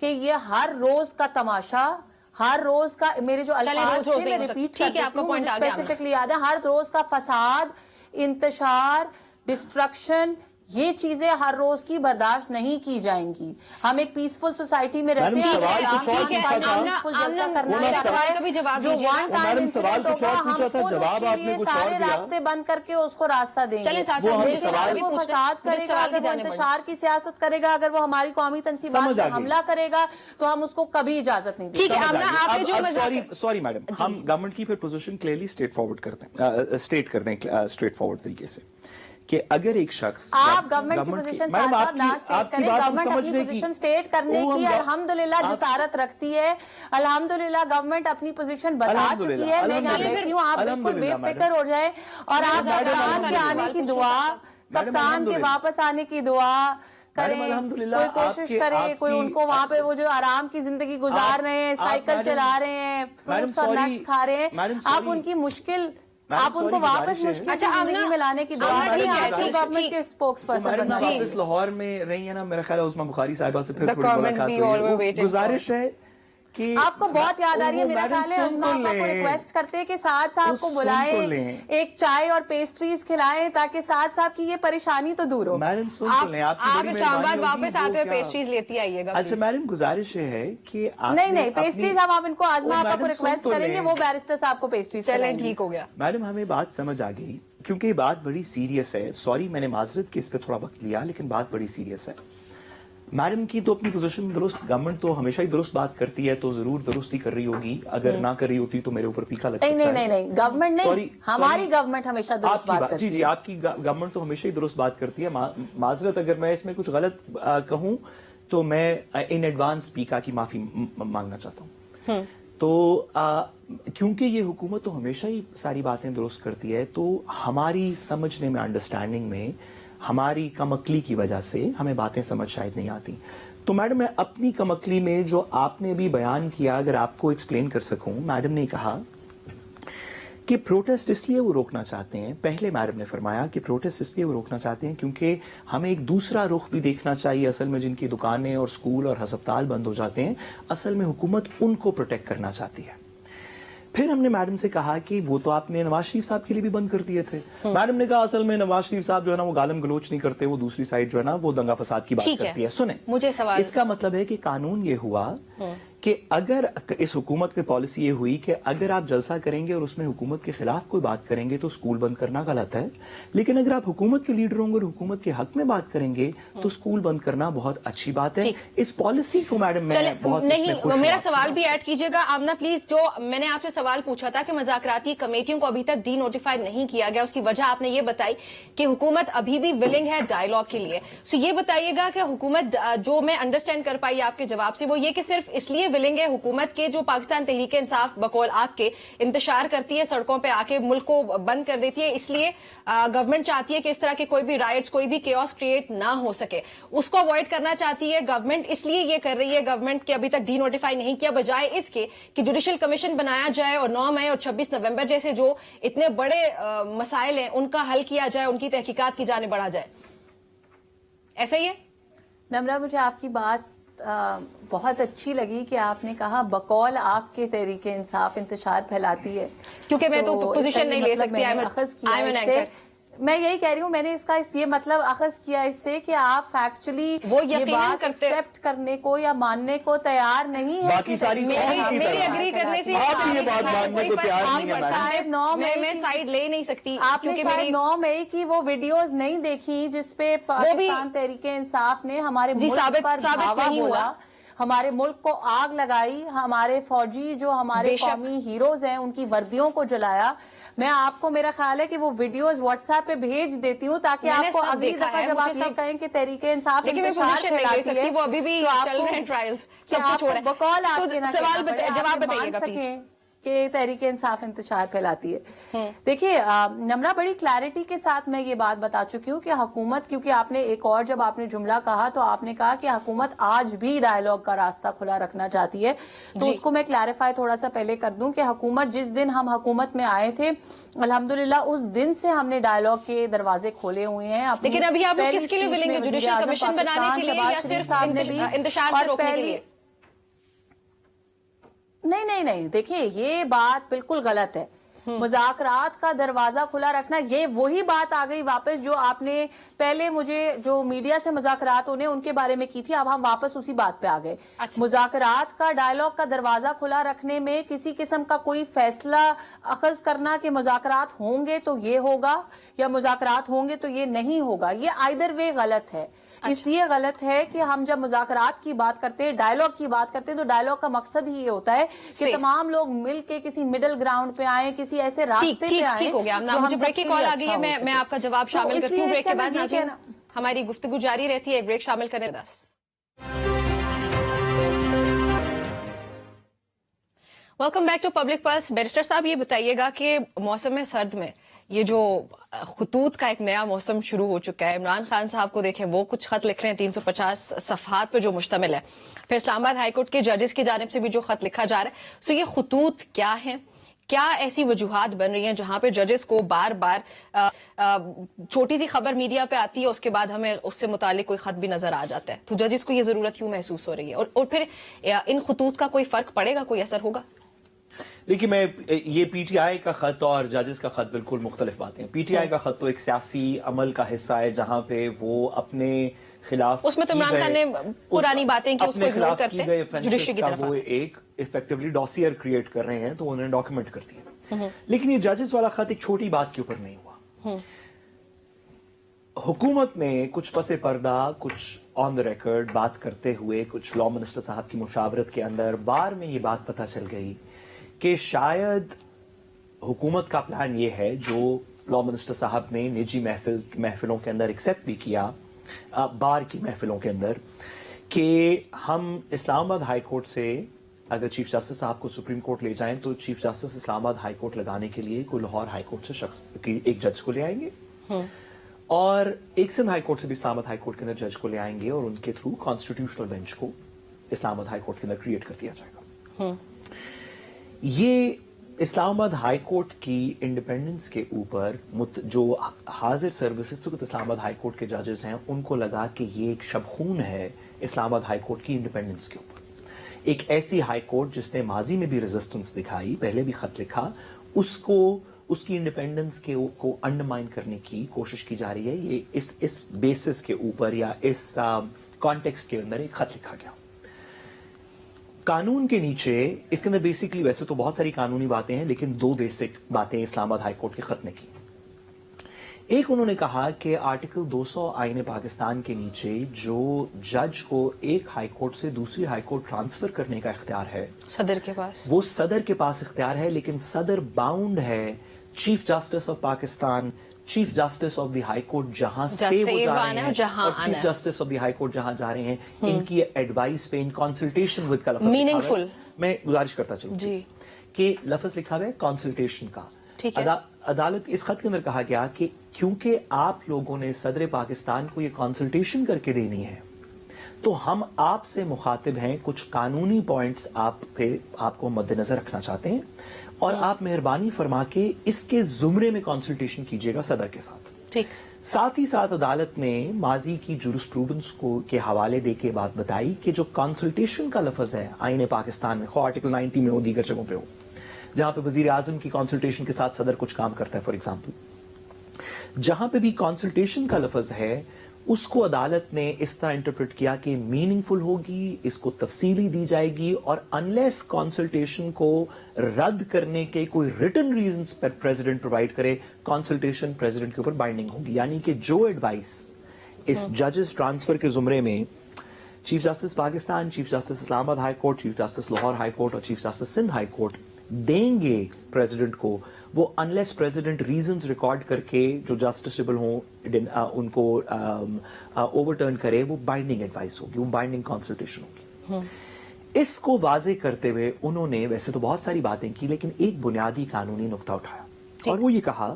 कि ये हर रोज का तमाशा, हर रोज का, मेरे जो अल्फाज थे मैं रिपीट कर देती हूँ, मुझे स्पेसिफिकली याद है, हर रोज का फसाद, इंतशार, डिस्ट्रक्शन, ये चीजें हर रोज की बर्दाश्त नहीं की जाएंगी। हम एक पीसफुल सोसाइटी में रहते हैं, सवाल कुछ और पूछा था, जवाब आपने कुछ और दिया, रास्ते बंद करके उसको रास्ता देंगे। वो फसाद करेगा, अगर वो इंतशार की सियासत करेगा, अगर वो हमारी कौमी तंसीबात पर हमला करेगा तो हम उसको कभी इजाजत नहीं देंगे। ठीक है, आपने जो सॉरी मैडम, हम गवर्नमेंट की फिर पोजीशन क्लियरली स्ट्रेट फॉरवर्ड करते हैं, स्ट्रेट कर दें स्ट्रेट फॉरवर्ड तरीके से कि अगर एक शख्स, आप गवर्नमेंट की पोजीशन ना स्टेट करें, गवर्नमेंट अपनी पोजीशन स्टेट करने की अल्हम्दुलिल्लाह जिसारत रखती है, अल्हम्दुलिल्लाह गवर्नमेंट अपनी पोजीशन बता चुकी है। मैं यहाँ बैठी हूँ, आप बिल्कुल बेफिक्र हो जाए और आप कप्तान के आने की दुआ, कप्तान के वापस आने की दुआ करें, कोई कोशिश करे, कोई उनको वहाँ पे वो जो आराम की जिंदगी गुजार रहे हैं, साइकिल चला रहे हैं, फ्रूट्स और नट्स खा रहे हैं, आप उनकी मुश्किल, आप उनको वापस मुश्किल जिंदगी में लाने की दुआ करें। गवर्नमेंट के स्पोक्स पर्सन वापस लाहौर में रही है ना, मेरा ख्याल है उस्मा बुखारी साहिबा से फिर थोड़ी मुलाकात हुई, गुजारिश है कि आपको बहुत याद आ रही है, मेरा ख्याल है उस्मा आपा को रिक्वेस्ट करते हैं कि साथ साहब को बुलाएं, एक चाय और पेस्ट्रीज खिलाएं ताकि साथ साहब की ये परेशानी तो दूर हो। मैडम सुन लें, आप इस्लामाबाद वापस आते हुए पेस्ट्रीज लेती आइएगा। अच्छा मैडम, गुजारिश है कि नहीं पेस्ट्रीज आप इनको आजमा आपा को रिक्वेस्ट करेंगे, वो बैरिस्टर साहब को पेस्ट्रीज चलें, ठीक हो गया। मैडम हमें बात समझ आ गई, क्योंकि ये बात बड़ी सीरियस है। सॉरी मैंने माजरत की इस पे थोड़ा वक्त लिया, लेकिन बात बड़ी सीरियस है। मैडम की तो अपनी पोजीशन दुरुस्त, गवर्नमेंट तो हमेशा ही दुरुस्त बात करती है, तो जरूर दुरुस्ती कर रही होगी, अगर ना कर रही होती तो मेरे ऊपर पीका लग सकता है। नहीं गवर्नमेंट नहीं, हमारी गवर्नमेंट हमेशा दुरुस्त बात करती है। जी आपकी गवर्नमेंट तो हमेशा ही दुरुस्त बात करती है। माजरत अगर मैं इसमें कुछ गलत कहूं तो मैं इन एडवांस पीका की माफी मांगना चाहता हूं। तो क्योंकि ये हुकूमत तो हमेशा ही सारी बातें दुरुस्त करती है, तो हमारी समझने में, अंडरस्टैंडिंग में हमारी कमअक्ली की वजह से हमें बातें समझ शायद नहीं आती। तो मैडम मैं अपनी कमअक्ली में जो आपने भी बयान किया, अगर आपको एक्सप्लेन कर सकूं। मैडम ने कहा कि प्रोटेस्ट इसलिए वो रोकना चाहते हैं, पहले मैडम ने फरमाया कि प्रोटेस्ट इसलिए वो रोकना चाहते हैं क्योंकि हमें एक दूसरा रुख भी देखना चाहिए। असल में जिनकी दुकानें और स्कूल और हस्पताल बंद हो जाते हैं, असल में हुकूमत उनको प्रोटेक्ट करना चाहती है। फिर हमने मैडम से कहा कि वो तो आपने नवाज शरीफ साहब के लिए भी बंद कर दिए थे। मैडम ने कहा असल में नवाज शरीफ साहब जो है ना वो गालम गलोच नहीं करते, वो दूसरी साइड जो है ना वो दंगा फसाद की बात करती है। सुने, मुझे सवाल, इसका मतलब है कि कानून ये हुआ कि अगर इस हुकूमत की पॉलिसी ये हुई कि अगर आप जलसा करेंगे और उसमें हुकूमत के खिलाफ कोई बात करेंगे तो स्कूल बंद करना गलत है, लेकिन अगर आप हुकूमत के लीडर होंगे और हुकूमत के हक में बात करेंगे तो स्कूल बंद करना बहुत अच्छी बात है। इस पॉलिसी को मैडम मैं बहुत नहीं, मेरा सवाल भी ऐड कीजिएगा आमना प्लीज। जो मैंने आपसे सवाल पूछा था कि मुज़ाकराती कमेटियों को अभी तक डी नोटिफाइड नहीं किया गया, उसकी वजह आपने ये बताई कि हुकूमत अभी भी विलिंग है डायलॉग के लिए। सो ये बताइएगा कि हुकूमत, जो मैं अंडरस्टैंड कर पाई आपके जवाब से, वो ये कि सिर्फ इसलिए विलिंग है हुकूमत के जो पाकिस्तान तहरीक इंसाफ बकौल आपके इंतशार करती है, सड़कों पे आके मुल्क को बंद कर देती है, इसलिए गवर्नमेंट चाहती है कि इस तरह के कोई भी राइट्स, कोई भी केओस क्रिएट ना हो सके, उसको अवॉइड करना चाहती है गवर्नमेंट, इसलिए ये कर रही है गवर्नमेंट के अभी तक डी नोटिफाई नहीं किया, बजाय इसके कि जुडिशल कमीशन बनाया जाए और 9 मई और 26 नवंबर जैसे जो इतने बड़े मसाइल हैं उनका हल किया जाए, उनकी तहकीकात की जाने बढ़ा जाए। ऐसा ही है नम्रा, मुझे आपकी बात बहुत अच्छी लगी कि आपने कहा बकौल आपके तहरीके इंसाफ इंतशार फैलाती है, क्योंकि मैं तो पोजीशन नहीं ले सकती। मैं यही कह रही हूँ, मैंने इसका ये मतलब अखज़ किया इससे कि आप फैक्चुअली वो यकीनन करते एक्सेप्ट करने को या मानने को तैयार नहीं है। बाकी सारी मेरी एग्री करने से मैं साइड ले नहीं सकती। आपने शायद 9 मई की वो वीडियोस नहीं देखी जिसपे पाकिस्तान तहरीके इंसाफ ने हमारे मुल्क पर धावा बोला, हमारे मुल्क को आग लगाई, हमारे फौजी जो हमारे कौमी हीरोज हैं उनकी वर्दियों को जलाया। मैं आपको, मेरा ख्याल है कि वो वीडियोस व्हाट्सएप पे भेज देती हूँ ताकि आपको अगली दफा जब आप ये कहें कि तहरीके इंसाफ इंतशार फैलाती है, वो अभी भी चल रहे हैं ट्रायल्स, सब कुछ हो रहा है। बकौल जवाब बताइएगा प्लीज। कि तहरीक इंसाफ इंतशार फैलाती है। देखिए नमरा, बड़ी क्लैरिटी के साथ मैं ये बात बता चुकी हूँ कि हुकूमत, क्योंकि आपने एक और जब आपने जुमला कहा तो आपने कहा कि हुकूमत आज भी डायलॉग का रास्ता खुला रखना चाहती है, तो उसको मैं क्लैरिफाई थोड़ा सा पहले कर दूं कि हुकूमत, जिस दिन हम हुकूमत में आए थे अल्हम्दुलिल्लाह उस दिन से हमने डायलॉग के दरवाजे खोले हुए हैं। लेकिन अभी आप लोग किसके लिए विलिंग है? जुडिशल कमीशन बनाने के लिए या सिर्फ इंतशार से रोकने के लिए? नहीं, देखिए ये बात बिल्कुल गलत है। मुज़ाकरात का दरवाजा खुला रखना, ये वही बात आ गई वापस जो आपने पहले मुझे जो मीडिया से मुज़ाकरात होने उनके बारे में की थी, अब हम वापस उसी बात पे आ गए। अच्छा। मुज़ाकरात का, डायलॉग का दरवाजा खुला रखने में किसी किस्म का कोई फैसला अखज़ करना कि मुज़ाकरात होंगे तो ये होगा या मुज़ाकरात होंगे तो ये नहीं होगा, ये आइदर वे गलत है। इसलिए गलत है कि हम जब मुज़ाकरात की बात करते हैं, डायलॉग की बात करते हैं, तो डायलॉग का मकसद ही ये होता है कि तमाम लोग मिल के किसी मिडिल ग्राउंड पे आए, किसी ऐसे रास्ते पे आए। ठीक हो गया, मुझे ब्रेक की कॉल आ गई है, मैं आपका जवाब शामिल करती हूँ ब्रेक के बाद। नाज़रीन, हमारी गुफ्तगू जारी रहती है, एक ब्रेक शामिल करने 10। Welcome back to Public Pulse. Barrister साहब, ये बताइएगा कि मौसम सर्द में ये जो खुतूत का एक नया मौसम शुरू हो चुका है, इमरान खान साहब को देखें, वो कुछ खत लिख रहे हैं 350 सफ़हात पे जो मुश्तमिल है, फिर इस्लामाबाद हाईकोर्ट के जजेस की जानिब से भी जो खत लिखा जा रहा है, सो ये खुतूत क्या है? क्या ऐसी वजूहात बन रही हैं जहां पे जजेस को बार बार छोटी सी खबर मीडिया पे आती है, उसके बाद हमें उससे मुतालिक कोई खत भी नजर आ जाता है, तो जजेस को ये जरूरत क्यों महसूस हो रही है? और फिर इन खुतूत का कोई फर्क पड़ेगा, कोई असर होगा? देखिए, मैं ये पीटीआई का खत और जजेस का खत बिल्कुल मुख्तलिफ बातें हैं। पीटीआई का खत तो एक सियासी अमल का हिस्सा है जहां पे वो अपने खिलाफ, उसमें तो इमरान खान ने पुरानी बातें की, उसको इग्नोर करते हैं, जुडिशरी की तरफ एक इफेक्टिवली डॉसियर क्रिएट कर रहे हैं, तो उन्होंने डॉक्यूमेंट कर दिया। लेकिन ये जजेस वाला खत एक छोटी बात के ऊपर नहीं हुआ। हुकूमत ने कुछ पसे पर्दा, कुछ ऑन द रिकॉर्ड बात करते हुए, कुछ लॉ मिनिस्टर साहब की मुशावरत के अंदर बार में ये बात पता चल गई कि शायद हुकूमत का प्लान ये है, जो लॉ मिनिस्टर साहब ने निजी महफिलों के अंदर एक्सेप्ट भी किया, बार की महफिलों के अंदर, कि हम इस्लामाबाद हाई कोर्ट से अगर चीफ जस्टिस साहब को सुप्रीम कोर्ट ले जाएं तो chief justice Islamabad high court लगाने के लिए कोई लाहौर हाई कोर्ट से शख्स एक जज को ले आएंगे और एक सिंध हाई कोर्ट से भी इस्लामाबाद हाई कोर्ट के अंदर जज को ले आएंगे और उनके थ्रू कॉन्स्टिट्यूशनल बेंच को इस्लामाबाद हाई कोर्ट के अंदर क्रिएट कर दिया जाएगा। ये इस्लामाबाद हाई कोर्ट की इंडिपेंडेंस के ऊपर जो हाजिर सर्विसेज इस्लामाबाद हाई कोर्ट के जजेस हैं, उनको लगा कि ये एक शबखून है इस्लामाबाद हाई कोर्ट की इंडिपेंडेंस के ऊपर। एक ऐसी हाई कोर्ट जिसने माजी में भी रेजिस्टेंस दिखाई, पहले भी खत लिखा, उसको उसकी इंडिपेंडेंस को अंडरमाइन करने की कोशिश की जा रही है। ये इस बेसिस के ऊपर या इस कॉन्टेक्स्ट के अंदर एक खत लिखा गया। कानून के नीचे इसके अंदर बेसिकली वैसे तो बहुत सारी कानूनी बातें हैं, लेकिन दो बेसिक बातें इस्लामाबाद हाई कोर्ट के खत में की। एक, उन्होंने कहा कि आर्टिकल 200 आईन पाकिस्तान के नीचे जो जज को एक हाई कोर्ट से दूसरी हाई कोर्ट ट्रांसफर करने का इख्तियार है सदर के पास, वो सदर के पास इख्तियार है, लेकिन सदर बाउंड है chief justice of Pakistan, chief justice of the high court जहां से वो जा रहे हैं और chief justice of the high court जहां जा रहे हैं, इनकी एडवाइस पे, इन कंसल्टेशन विद का लफ्ज मीनिंगफुल, मैं गुजारिश करता चलूं कि लफ्ज लिखा हुआ है कंसल्टेशन का। अदालत इस खत के अंदर कहा गया कि क्योंकि आप लोगों ने सदर पाकिस्तान को ये कंसल्टेशन करके देनी है, तो हम आपसे मुखातिब हैं, कुछ कानूनी पॉइंट्स आपको मद्देनजर रखना चाहते हैं और आप मेहरबानी फरमा के इसके जुमरे में कंसल्टेशन कीजिएगा सदर के साथ। ठीक। साथ ही साथ अदालत ने माजी की जुरिस्प्रूडेंस को के हवाले दे के बात बताई कि जो कंसल्टेशन का लफ्ज है आईन पाकिस्तान में, खो आर्टिकल 90 में हो, दीगर जगहों पे हो, जहां पे वजीर आजम की कंसल्टेशन के साथ सदर कुछ काम करता है, फॉर एग्जाम्पल, जहां पे भी कंसल्टेशन का लफ्ज है, उसको अदालत ने इस तरह इंटरप्रेट किया कि मीनिंगफुल होगी, इसको तफसीली दी जाएगी और अनलेस कंसल्टेशन को रद्द करने के कोई रिटन रीजंस पर प्रेसिडेंट प्रोवाइड करे, कंसल्टेशन प्रेसिडेंट के ऊपर बाइंडिंग होगी। यानी कि जो एडवाइस इस जजेस ट्रांसफर के जुमरे में chief justice Pakistan, chief justice Islamabad high court, chief justice Lahore high court और chief justice Sindh high court देंगे प्रेसिडेंट को, वो अनलेस प्रेसिडेंट रीजंस रिकॉर्ड करके जो जस्टिसेबल हों उनको ओवरटर्न करे, वो बाइंडिंग एडवाइस होगी, वो बाइंडिंग कंसल्टेशन होगी। اس کو واضح کرتے ہوئے انہوں نے ویسے تو بہت ساری باتیں کی لیکن ایک بنیادی قانونی نقطہ اٹھایا اور وہ یہ کہا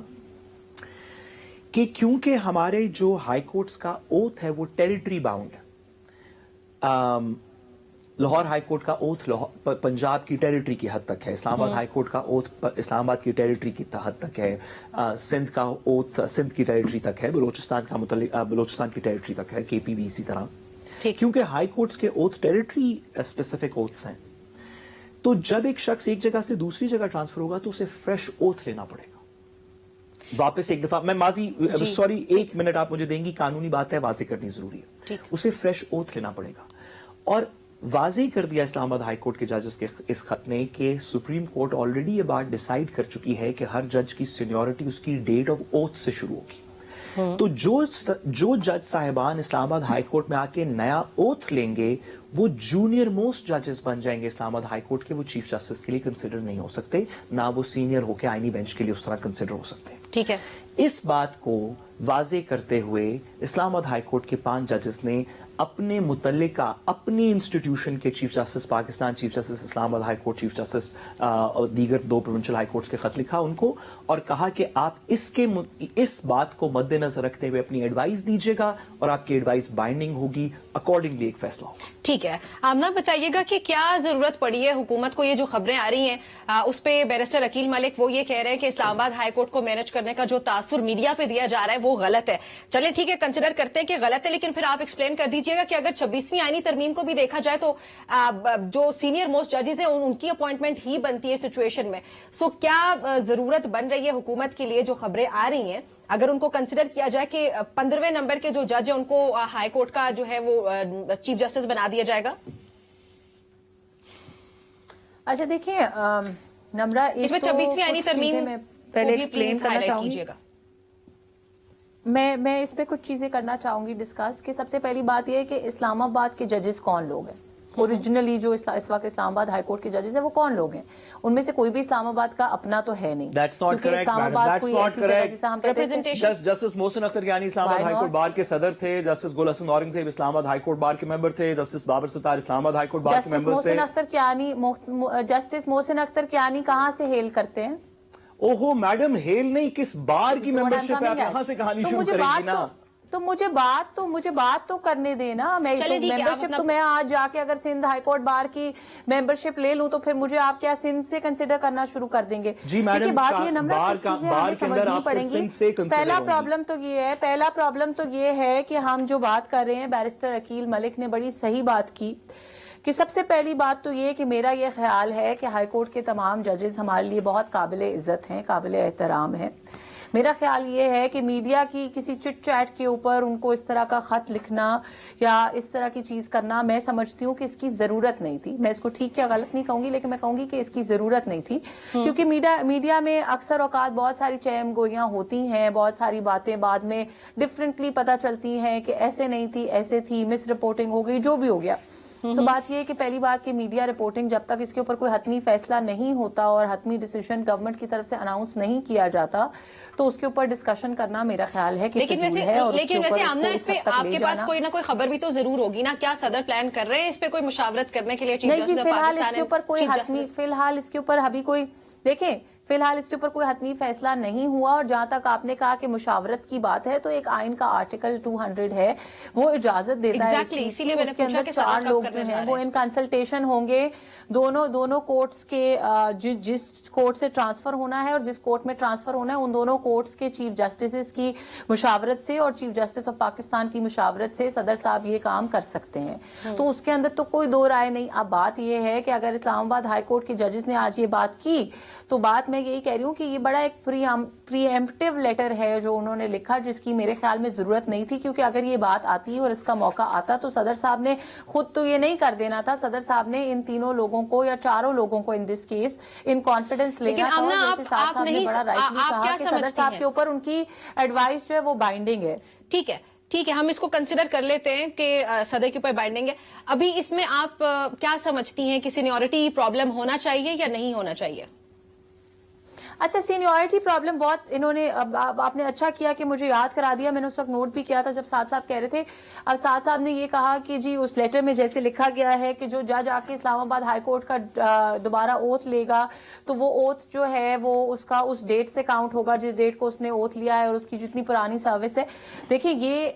کہ کیونکہ ہمارے جو ہائی کورٹس کا اوتھ ہے وہ ٹیریٹری باؤنڈ ہے. لاہور ہائی کورٹ کا اوتھ پنجاب کی ٹیریٹری کی حد تک ہے, اسلام آباد ہائی کورٹ کا اوتھ اسلام آباد کی ٹیریٹری کی حد تک ہے, سندھ کا اوتھ سندھ کی ٹیریٹری تک ہے, بلوچستان کی ٹیریٹری تک ہے, کے پی بھی اسی طرح. کیونکہ ہائی کورٹس کے اوتھ ٹیریٹری اسپیسیفک اوتھس ہیں تو جب ایک شخص ایک جگہ سے دوسری جگہ ٹرانسفر ہوگا تو اسے فریش اوتھ لینا پڑے گا واپس ایک دفعہ. میں ماضی سوری 1 منٹ آپ مجھے دیں گی, قانونی بات ہے واضح کرنی ضروری ہے. اسے فریش اوتھ لینا پڑے گا اور واضح کر دیا اسلام آباد ہائی کورٹ کے ججز کے اس خط نے کہ سپریم کورٹ آلریڈی یہ بات ڈیسائیڈ کر چکی ہے کہ ہر جج کی سینیورٹی اس کی ڈیٹ آف اوتھ سے شروع ہوگی. تو جو جج صاحبان اسلام آباد ہائی کورٹ میں آ کے نیا اوتھ لیں گے وہ جونیئر موسٹ ججز بن جائیں گے اسلام آباد ہائی کورٹ کے, وہ چیف جسٹس کے لیے کنسیڈر نہیں ہو سکتے, نہ وہ سینئر ہو کے آئینی بینچ کے لیے اس طرح کنسیڈر ہو سکتے. ٹھیک ہے. اس بات کو واضح کرتے ہوئے اسلام آباد ہائی کورٹ کے 5 ججز نے اپنے متعلقہ اپنی انسٹیٹیوشن کے chief justice Pakistan, chief justice Islamabad high court, chief justice اور دیگر 2 پروونشل ہائی کورٹس کے خط لکھا ان کو اور کہا کہ آپ اس بات کو مد نظر رکھتے ہوئے اپنی ایڈوائز دیجیے گا اور آپ کی ایڈوائز بائنڈنگ ہوگی, اکارڈنگلی ایک فیصلہ ہوگا. ٹھیک ہے. آمنہ بتائیے گا کہ کیا ضرورت پڑی ہے حکومت کو, یہ جو خبریں آ رہی ہیں اس پہ بیرسٹر عقیل ملک وہ یہ کہہ رہے ہیں کہ اسلام آباد ہائی کورٹ کو مینج کرنے کا جو تاثر میڈیا پہ دیا جا رہا ہے وہ غلط ہے. چلیں ٹھیک ہے, کنسیڈر کرتے ہیں کہ غلط ہے, لیکن پھر آپ ایکسپلین کر دیجیے گا کہ اگر 26ویں آئینی ترمیم کو بھی دیکھا جائے تو جو سینئر موسٹ ججز ہیں ان کی اپوائنٹمنٹ ہی بنتی ہے سچویشن میں. سو کیا ضرورت بن رہی ہے حکومت کے لیے, جو خبریں آ رہی ہیں اگر ان کو کنسیڈر کیا جائے کہ 15ویں نمبر کے جو جج ہیں ان کو ہائی کورٹ کا جو ہے وہ چیف جسٹس بنا دیا جائے گا؟ اچھا دیکھیں نمرہ, اس میں 26ویں آئینی ترمیم پہلے کو بھی پلیز ہائی لائٹ کیجیے گا. میں اس پہ کچھ چیزیں کرنا چاہوں گی ڈسکس. کہ سب سے پہلی بات یہ ہے کہ اسلام آباد کے ججز کون لوگ ہیں, اوریجنلی جو اس وقت اسلام آباد ہائی کورٹ کے ججز ہیں وہ کون لوگ ہیں. ان میں سے کوئی بھی اسلام آباد کا اپنا تو ہے نہیں, کیونکہ اسلام آباد کوئی ایسی جگہ جسے ہم کہتے ہیں. جسٹس محسن اختر یعنی اسلام آباد ہائی کورٹ بار کے صدر تھے, جسٹس گل حسن اورنگزیب اسلام آباد ہائی کورٹ بار کے ممبر تھے, جسٹس بابر ستار اسلام آباد ہائی کورٹ بار کے ممبر تھے. جسٹس محسن اختر کیانی کہاں سے ہیل کرتے ہیں؟ اوہو میڈم, ہیل نہیں, کس بار کی ممبرشپ ہے, آپ یہاں سے کہانی شروع کریں گی نا. تو مجھے بات تو کرنے دینا. میں ممبرشپ تو میں آج جا کے اگر سندھ ہائی کورٹ بار کی ممبرشپ لے لوں تو پھر مجھے آپ کیا سندھ سے کنسیڈر کرنا شروع کر دیں گے؟ دیکھیے بات یہ نمبر چیزیں ہمیں سمجھنی پڑیں گی. پہلا پرابلم تو یہ ہے کہ ہم جو بات کر رہے ہیں, بیرسٹر عقیل ملک نے بڑی صحیح بات کی کہ سب سے پہلی بات تو یہ کہ میرا یہ خیال ہے کہ ہائی کورٹ کے تمام ججز ہمارے لیے بہت قابل عزت ہیں, قابل احترام ہیں. میرا خیال یہ ہے کہ میڈیا کی کسی چٹ چیٹ کے اوپر ان کو اس طرح کا خط لکھنا یا اس طرح کی چیز کرنا, میں سمجھتی ہوں کہ اس کی ضرورت نہیں تھی. میں اس کو ٹھیک یا غلط نہیں کہوں گی, لیکن میں کہوں گی کہ اس کی ضرورت نہیں تھی, کیونکہ میڈیا میں اکثر اوقات بہت ساری چہم گوئیاں ہوتی ہیں, بہت ساری باتیں بعد میں ڈفرینٹلی پتہ چلتی ہیں کہ ایسے نہیں تھی, ایسے تھی, مس رپورٹنگ ہو گئی, جو بھی ہو گیا. سو بات یہ ہے کہ پہلی بات کہ میڈیا رپورٹنگ جب تک اس کے اوپر کوئی حتمی فیصلہ نہیں ہوتا اور حتمی ڈیسیژن گورنمنٹ کی طرف سے اناؤنس نہیں کیا جاتا تو اس کے اوپر ڈسکشن کرنا میرا خیال ہے کہ فضول ہے. لیکن ویسے آمنہ, اس پہ آپ کے پاس کوئی نہ کوئی خبر بھی تو ضرور ہوگی نا, کیا صدر پلان کر رہے ہیں اس پہ کوئی مشاورت کرنے کے لیے؟ نہیں, فی الحال اس کے اوپر کوئی حتمی, فی الحال اس کے اوپر ابھی کوئی, دیکھیں فی الحال اس کے اوپر کوئی حتمی فیصلہ نہیں ہوا. اور جہاں تک آپ نے کہا کہ مشاورت کی بات ہے, تو ایک آئین کا آرٹیکل 200 ہے, وہ اجازت دیتا ہے اسی لیے میں نے پوچھا کہ 4 لوگ جو ہیں وہ ان کنسلٹیشن ہوں گے دونوں کورٹس کے, جس کورٹ سے ٹرانسفر ہونا ہے اور جس کورٹ میں ٹرانسفر ہونا ہے, ان دونوں کورٹس کے چیف جسٹسز کی مشاورت سے اور چیف جسٹس آف پاکستان کی مشاورت سے صدر صاحب یہ کام کر سکتے ہیں. تو اس کے اندر تو کوئی دو رائے نہیں. اب بات یہ ہے کہ اگر اسلام آباد ہائی کورٹ کے ججز نے آج یہ بات کی تو بات میں یہی کہہ رہی ہوں کہ یہ بڑا ایک پری ایمپٹیو لیٹر ہے جو انہوں نے لکھا, جس کی میرے خیال میں ضرورت نہیں تھی. کیونکہ اگر یہ بات آتی اور اس کا موقع آتا تو صدر صاحب نے خود تو یہ نہیں کر دینا تھا, صدر صاحب نے ان تینوں لوگوں کو یا 4 لوگوں کو ان دس کیس ان کانفیڈنس لینا تھا. جیسے صاحب نے بڑا رائٹلی کہا کہ صدر صاحب کے اوپر ان کی ایڈوائس جو ہے وہ بائنڈنگ ہے. ٹھیک ہے, ہم اس کو کنسیڈر کر لیتے ہیں کہ صدر کے اوپر بائنڈنگ ہے. ابھی اس میں آپ کیا سمجھتی ہیں کہ سینیورٹی پرابلم ہونا چاہیے یا نہیں ہونا چاہیے؟ अच्छा, सीनियरिटी प्रॉब्लम बहुत इन्होंने अब आपने अच्छा किया कि मुझे याद करा दिया, मैंने उस वक्त नोट भी किया था जब साद साहब कह रहे थे। अब साद साहब ने ये कहा कि जी उस लेटर में जैसे लिखा गया है कि जो जज आके इस्लामाबाद हाई कोर्ट का दोबारा ओथ लेगा तो वो ओथ जो है वो उसका उस डेट से काउंट होगा जिस डेट को उसने ओथ लिया है और उसकी जितनी पुरानी सर्विस है। देखिए ये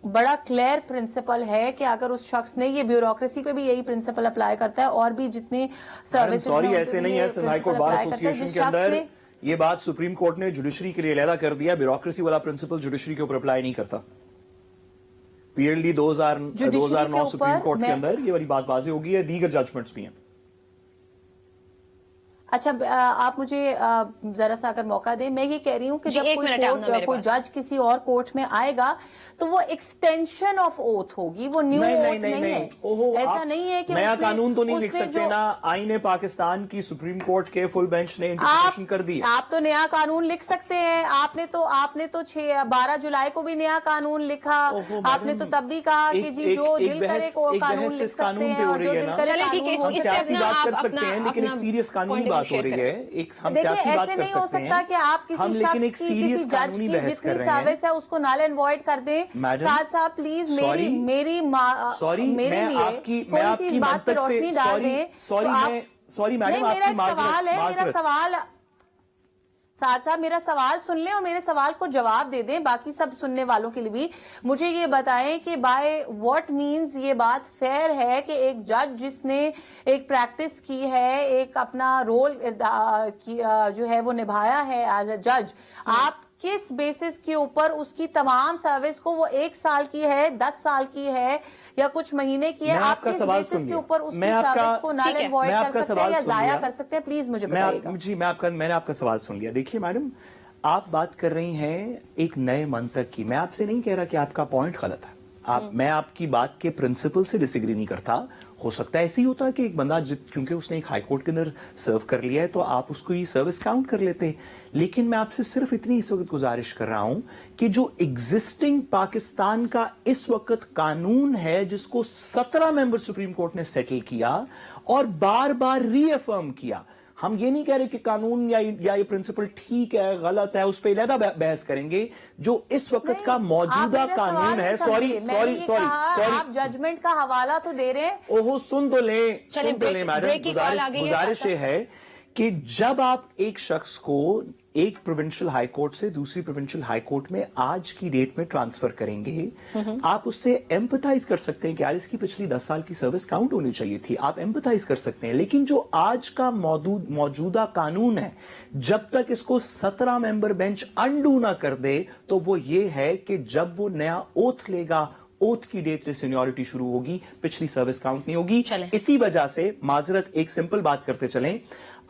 बड़ा क्लियर प्रिंसिपल है कि अगर उस शख्स ने, ये ब्यूरोक्रेसी पे भी यही प्रिंसिपल अप्लाई करता है और भी जितने सर्विस, सॉरी ऐसे नहीं है। हाई कोर्ट बार एसोसिएशन के अंदर ये बात सुप्रीम कोर्ट ने जुडिशरी के लिए अलहदा कर दिया, ब्यूरोक्रेसी वाला प्रिंसिपल जुडिशरी के ऊपर अप्लाई नहीं करता। पीएलडी 2009 सुप्रीम कोर्ट के अंदर ये वाली बात वाज़ेह होगी है, दीगर जजमेंट्स भी हैं। अच्छा, आप मुझे जरा सा अगर मौका दें, मैं ये कह रही हूँ कि जब कोई जज किसी और कोर्ट में आएगा तो वो एक्सटेंशन ऑफ ओथ होगी, वो न्यू ओथ नहीं है। ऐसा नहीं है कि नया कानून तो नहीं लिख सकते ना। आईने पाकिस्तान की सुप्रीम कोर्ट के फुल बेंच ने इंटरप्रिटेशन कर दी। आप तो नया कानून लिख सकते हैं। आपने तो 12 जुलाई को भी नया कानून लिखा। आपने तो तब भी कहा कि जी जो दिल करे को कानून लिख सकते हैं और जो दिल करे हम सियासी बात कर सकते हैं, लेकिन एक सीरियस कानूनी बात हो रही है। एक हम सियासी बात कर सकते हैं। ऐसे नहीं हो सकता कि आप किसी शख्स की, किसी जज की जितनी सर्विस है उसको नल एंड वॉइड कर दें। साथ साहब प्लीज मेरे लिए थोड़ी सी इस बात पर रोशनी डाल दें। सॉरी मैडम, मेरा सवाल साथ साहब मेरा सवाल सुन लें और मेरे सवाल को जवाब दे दें, बाकी सब सुनने वालों के लिए भी। मुझे ये बताएं कि बाय व्हाट मीन्स ये बात फेयर है कि एक जज जिसने एक प्रैक्टिस की है, एक अपना रोल जो है वो निभाया है एज अ जज, आप किस बेसिस के ऊपर उसकी तमाम सर्विस को, वो 1 साल की है, 10 साल की है या कुछ महीने की है, आप किस बेसिस के ऊपर उसकी सर्विस को नल एंड वॉइड कर सकते हैं या जाया कर सकते हैं? प्लीज मुझे बताइएगा। जी मैंने आपका सवाल सुन लिया। देखिए मैडम, आप बात कर रही हैं एक नए मंतक की। मैं आपसे नहीं कह रहा कि आपका पॉइंट गलत है। मैं आपकी बात के प्रिंसिपल से डिसएग्री नहीं करता। हो सकता है ऐसे ही होता है कि एक बंदा क्योंकि उसने एक हाई कोर्ट के अंदर सर्व कर लिया है तो आप उसको ये सर्विस काउंट कर लेते हैं। लेकिन मैं आपसे सिर्फ इतनी इस वक्त गुजारिश कर रहा हूं कि जो एग्जिस्टिंग पाकिस्तान का इस वक्त कानून है, जिसको 17 मेंबर सुप्रीम कोर्ट ने सेटल किया और बार बार रीअफर्म किया, हम ये नहीं कह रहे कि कानून या ये प्रिंसिपल ठीक है गलत है, उस पर अलहदा बहस करेंगे। जो इस वक्त का मौजूदा कानून है, सॉरी आप जजमेंट का हवाला तो दे रहे हैं। ओहो सुन तो लें मैडम, गुजारिश है कि जब आप एक शख्स को एक प्रोविंशियल हाई कोर्ट से दूसरी प्रोविंशियल हाई कोर्ट में आज की डेट में ट्रांसफर करेंगे, आप उससे एम्पथाइज कर सकते हैं कि यार इसकी पिछली 10 साल की सर्विस काउंट होनी चाहिए थी, आप एम्पथाइज कर सकते हैं। लेकिन जो आज का मौजूदा कानून है, जब तक इसको 17 मेंबर बेंच अंडू ना कर दे, तो वो ये है कि जब वो नया ओथ लेगा, ओथ की डेट से सीनियरिटी शुरू होगी, पिछली सर्विस काउंट नहीं होगी। इसी वजह से माजरत एक सिंपल बात करते चलें,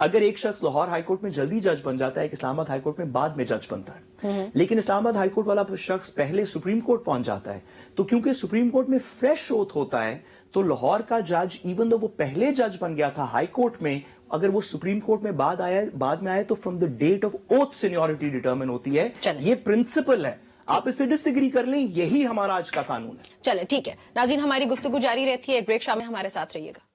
अगर एक शख्स लाहौर हाईकोर्ट में जल्दी जज बन जाता है, कि इस्लामाबाद हाईकोर्ट में बाद में जज बनता है, लेकिन इस्लामाबाद हाईकोर्ट वाला शख्स पहले सुप्रीम कोर्ट पहुंच जाता है, तो क्योंकि सुप्रीम कोर्ट में फ्रेश ओथ होता है, तो लाहौर का जज इवन दो वो पहले जज बन गया था हाई कोर्ट में, अगर वो सुप्रीम कोर्ट में बाद में आए तो from the date of oath seniority determine होती है। ये प्रिंसिपल है, आप इससे डिसएग्री कर लें, यही हमारा आज का कानून है। चले ठीक है नाज़रीन, हमारी गुफ्तगू जारी रहती है, एक ब्रेक शामिल हमारे साथ रहिएगा।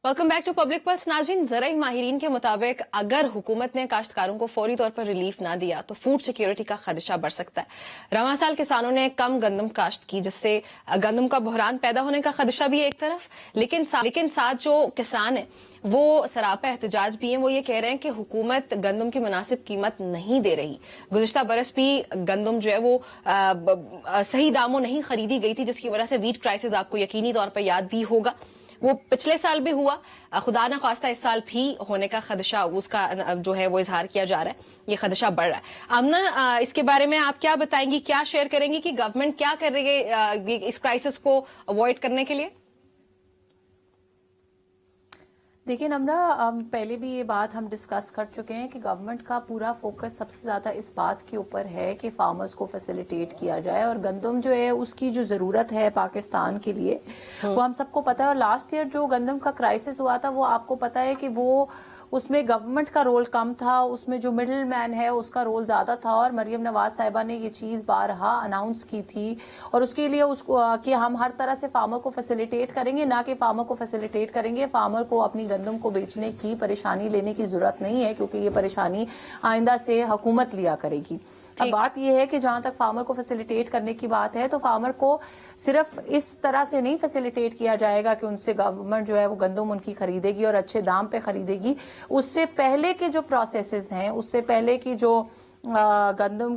Welcome back to Public Pulse. नाज़रीन, ज़राई माहिरीन के मुताबिक अगर हुकूमत ने काश्तकारों को फौरी तौर पर रिलीफ ना दिया तो फूड सिक्योरिटी का खदशा बढ़ सकता है। रवां साल किसानों ने कम गंदम काश्त की, जिससे गंदम का बहरान पैदा होने का खदशा भी है एक तरफ, लेकिन साथ जो किसान है वो सरापा एहतजाज भी हैं। वो ये कह रहे हैं कि हुकूमत गंदम की मुनासिब कीमत नहीं दे रही। गुज़िश्ता बरस भी गंदम जो है वो सही दामों नहीं खरीदी गई थी, जिसकी वजह से वीट क्राइसिस आपको यकीनी तौर पर याद भी होगा। वो पिछले साल भी हुआ, खुदा ना खास्ता इस साल भी होने का खदशा उसका जो है वो इजहार किया जा रहा है, ये खदशा बढ़ रहा है। आमना, इसके बारे में आप क्या बताएंगी, क्या शेयर करेंगी कि गवर्नमेंट क्या कर रही है इस क्राइसिस को अवॉइड करने के लिए? देखिए नम्रा, पहले भी ये बात हम डिस्कस कर चुके हैं कि गवर्नमेंट का पूरा फोकस सबसे ज़्यादा इस बात के ऊपर है कि फार्मर्स को फैसिलिटेट किया जाए, और गंदम जो है उसकी जो ज़रूरत है पाकिस्तान के लिए वो हम सबको पता है। और लास्ट ईयर जो गंदम का क्राइसिस हुआ था वो आपको पता है कि वो اس میں گورنمنٹ کا رول کم تھا, اس میں جو مڈل مین ہے اس کا رول زیادہ تھا, اور مریم نواز صاحبہ نے یہ چیز بارہا اناؤنس کی تھی, اور اس کے لیے اس کو کہ ہم ہر طرح سے فارمر کو فیسیلیٹیٹ کریں گے, نہ کہ فارمر کو فیسیلیٹیٹ کریں گے فارمر کو اپنی گندم کو بیچنے کی پریشانی لینے کی ضرورت نہیں ہے, کیونکہ یہ پریشانی آئندہ سے حکومت لیا کرے گی. اب بات یہ ہے کہ جہاں تک فارمر کو فیسیلیٹیٹ کرنے کی بات ہے, تو فارمر کو صرف اس طرح سے نہیں فیسیلیٹیٹ کیا جائے گا کہ ان سے گورنمنٹ جو ہے وہ گندم ان کی خریدے گی اور اچھے دام پہ خریدے گی. اس سے پہلے کے جو پروسیسز ہیں, اس سے پہلے کی جو گندم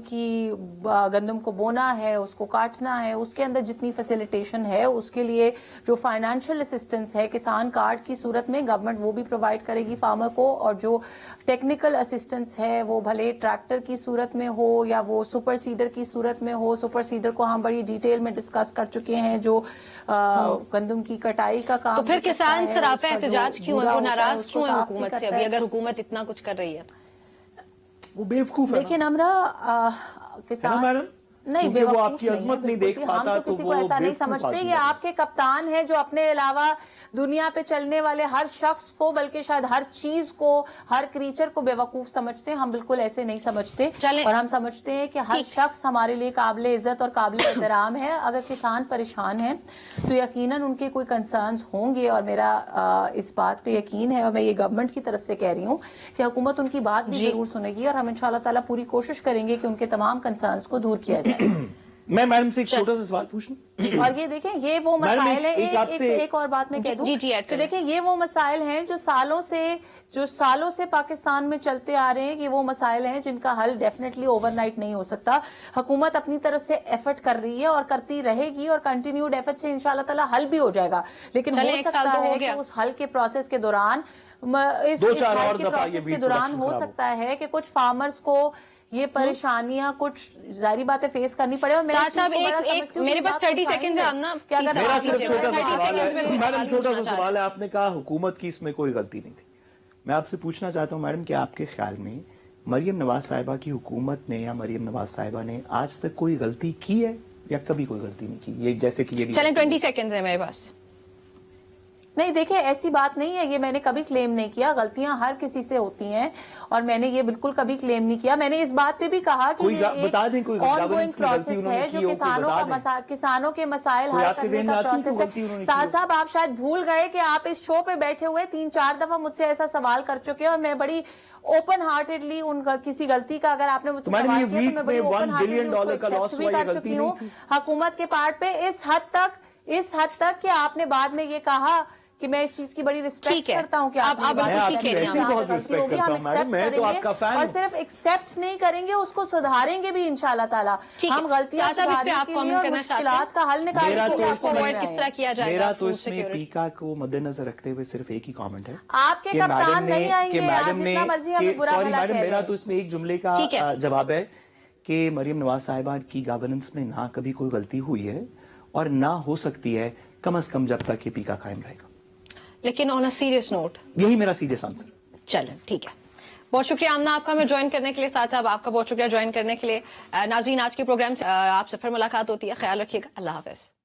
کو بونا ہے, اس کو کاٹنا ہے, اس کے اندر جتنی فیسیلیٹیشن ہے, اس کے لیے جو فائنینشیل اسسٹنس ہے کسان کارڈ کی صورت میں گورنمنٹ وہ بھی پرووائڈ کرے گی فارمر کو, اور جو ٹیکنیکل اسسٹنس ہے وہ بھلے ٹریکٹر کی صورت میں ہو یا وہ سپر سیڈر کی صورت میں ہو. سپر سیڈر کو ہم بڑی ڈیٹیل میں ڈسکس کر چکے ہیں, جو گندم کی کٹائی کا کام. تو پھر کسان سراپا احتجاج کیوں ہے, وہ ناراض کیوں ہے حکومت سے ابھی, اگر حکومت اتنا کچھ کر رہی ہے؟ وہ بیوقوف ہے. دیکھیں نمرا, کسان نہیں وہ آپ کی عظمت نہیں دیکھ پاتا, ہم تو کسی کو ایسا نہیں سمجھتے. یہ آپ کے کپتان ہیں جو اپنے علاوہ دنیا پہ چلنے والے ہر شخص کو, بلکہ شاید ہر چیز کو, ہر کریچر کو بیوقوف سمجھتے ہیں. ہم بالکل ایسے نہیں سمجھتے, اور ہم سمجھتے ہیں کہ ہر شخص ہمارے لیے قابل عزت اور قابل احترام ہے. اگر کسان پریشان ہیں تو یقیناً ان کے کوئی کنسرنز ہوں گے, اور میرا اس بات پہ یقین ہے, اور میں یہ گورنمنٹ کی طرف سے کہہ رہی ہوں کہ حکومت ان کی بات بھی ضرور سنے گی, اور ہم انشاءاللہ تعالیٰ پوری کوشش کریں گے کہ ان کے تمام کنسرنز کو دور کیا جائے. میں میڈم سے ایک چھوٹا سا سوال پوچھوں, اور یہ دیکھیں یہ وہ مسائل ہیں, ایک اور بات میں کہہ دوں کہ دیکھیں یہ وہ مسائل ہیں جو سالوں سے پاکستان میں چلتے آ رہے ہیں. یہ وہ مسائل ہیں جن کا حل ڈیفینیٹلی اوور نائٹ نہیں ہو سکتا. حکومت اپنی طرف سے ایفرٹ کر رہی ہے اور کرتی رہے گی, اور کنٹینیوڈ ایفرٹ سے انشاءاللہ تعالیٰ حل بھی ہو جائے گا. لیکن ہو سکتا ہے کہ اس حل کے پروسیس کے دوران ہو سکتا ہے کہ کچھ فارمرز کو یہ پریشانیاں کچھ ظاہری باتیں فیس کرنی پڑے. اور میرے پاس 30 سیکنڈز ہے, میڈم چھوٹا سا سوال ہے. آپ نے کہا حکومت کی اس میں کوئی غلطی نہیں تھی. میں آپ سے پوچھنا چاہتا ہوں میڈم کہ آپ کے خیال میں مریم نواز صاحبہ کی حکومت نے یا مریم نواز صاحبہ نے آج تک کوئی غلطی کی ہے یا کبھی کوئی غلطی نہیں کی؟ یہ جیسے کہ یہ چلیں 20 سیکنڈز ہے میرے پاس. نہیں دیکھیں ایسی بات نہیں ہے, یہ میں نے کبھی کلیم نہیں کیا. غلطیاں ہر کسی سے ہوتی ہیں, اور میں نے یہ بالکل کبھی کلیم نہیں کیا. میں نے اس بات پہ بھی کہا کہ یہ ایک آن گوئنگ پروسیس ہے جو کسانوں کے مسائل حل کرنے کا پروسیس ہے. سعد صاحب آپ شاید بھول گئے کہ آپ اس شو پہ بیٹھے ہوئے 3-4 دفعہ مجھ سے ایسا سوال کر چکے ہیں, اور میں بڑی اوپن ہارٹیڈلی ان کا کسی غلطی کا اگر آپ نے مجھ سے سوال کیا تو میں بڑی اوپن ہارٹیڈلی اس کو ایکسپٹ بھی کر چکی ہوں حکومت کے پارٹ پہ, اس حد تک کہ آپ نے بعد میں یہ کہا کہ میں اس چیز کی بڑی رسپیکٹ کرتا ہوں کہ آپ اور صرف ایکسپٹ نہیں کریں گے, اس کو سدھاریں گے بھی انشاءاللہ تعالیٰ. ہم غلطیاں سدھارنے کے لیے اور مشکلات کا حل نکالنے کے لیے میرا تو اس میں پیکا کو مد نظر رکھتے ہوئے صرف ایک ہی کامنٹ ہے, آپ کے کپتان نہیں آئیں گے, آپ جتنا مرضی ہمیں برا بھلا کہہ لیں. میرا تو اس میں ایک جملے کا جواب ہے کہ مریم نواز صاحبہ کی گورننس میں نہ کبھی کوئی غلطی ہوئی ہے اور نہ ہو سکتی ہے, کم از کم جب تک یہ پیکا قائم رہے گا. لیکن آن اے سیریس نوٹ یہی میرا سیریس آنسر. چلیں ٹھیک ہے, بہت شکریہ آمنہ آپ کا ہمیں جوائن کرنے کے لیے. ساتھ صاحب آپ کا بہت شکریہ جوائن کرنے کے لیے. ناظرین آج کے پروگرام سے آپ سے پھر ملاقات ہوتی ہے, خیال رکھیے گا, اللہ حافظ.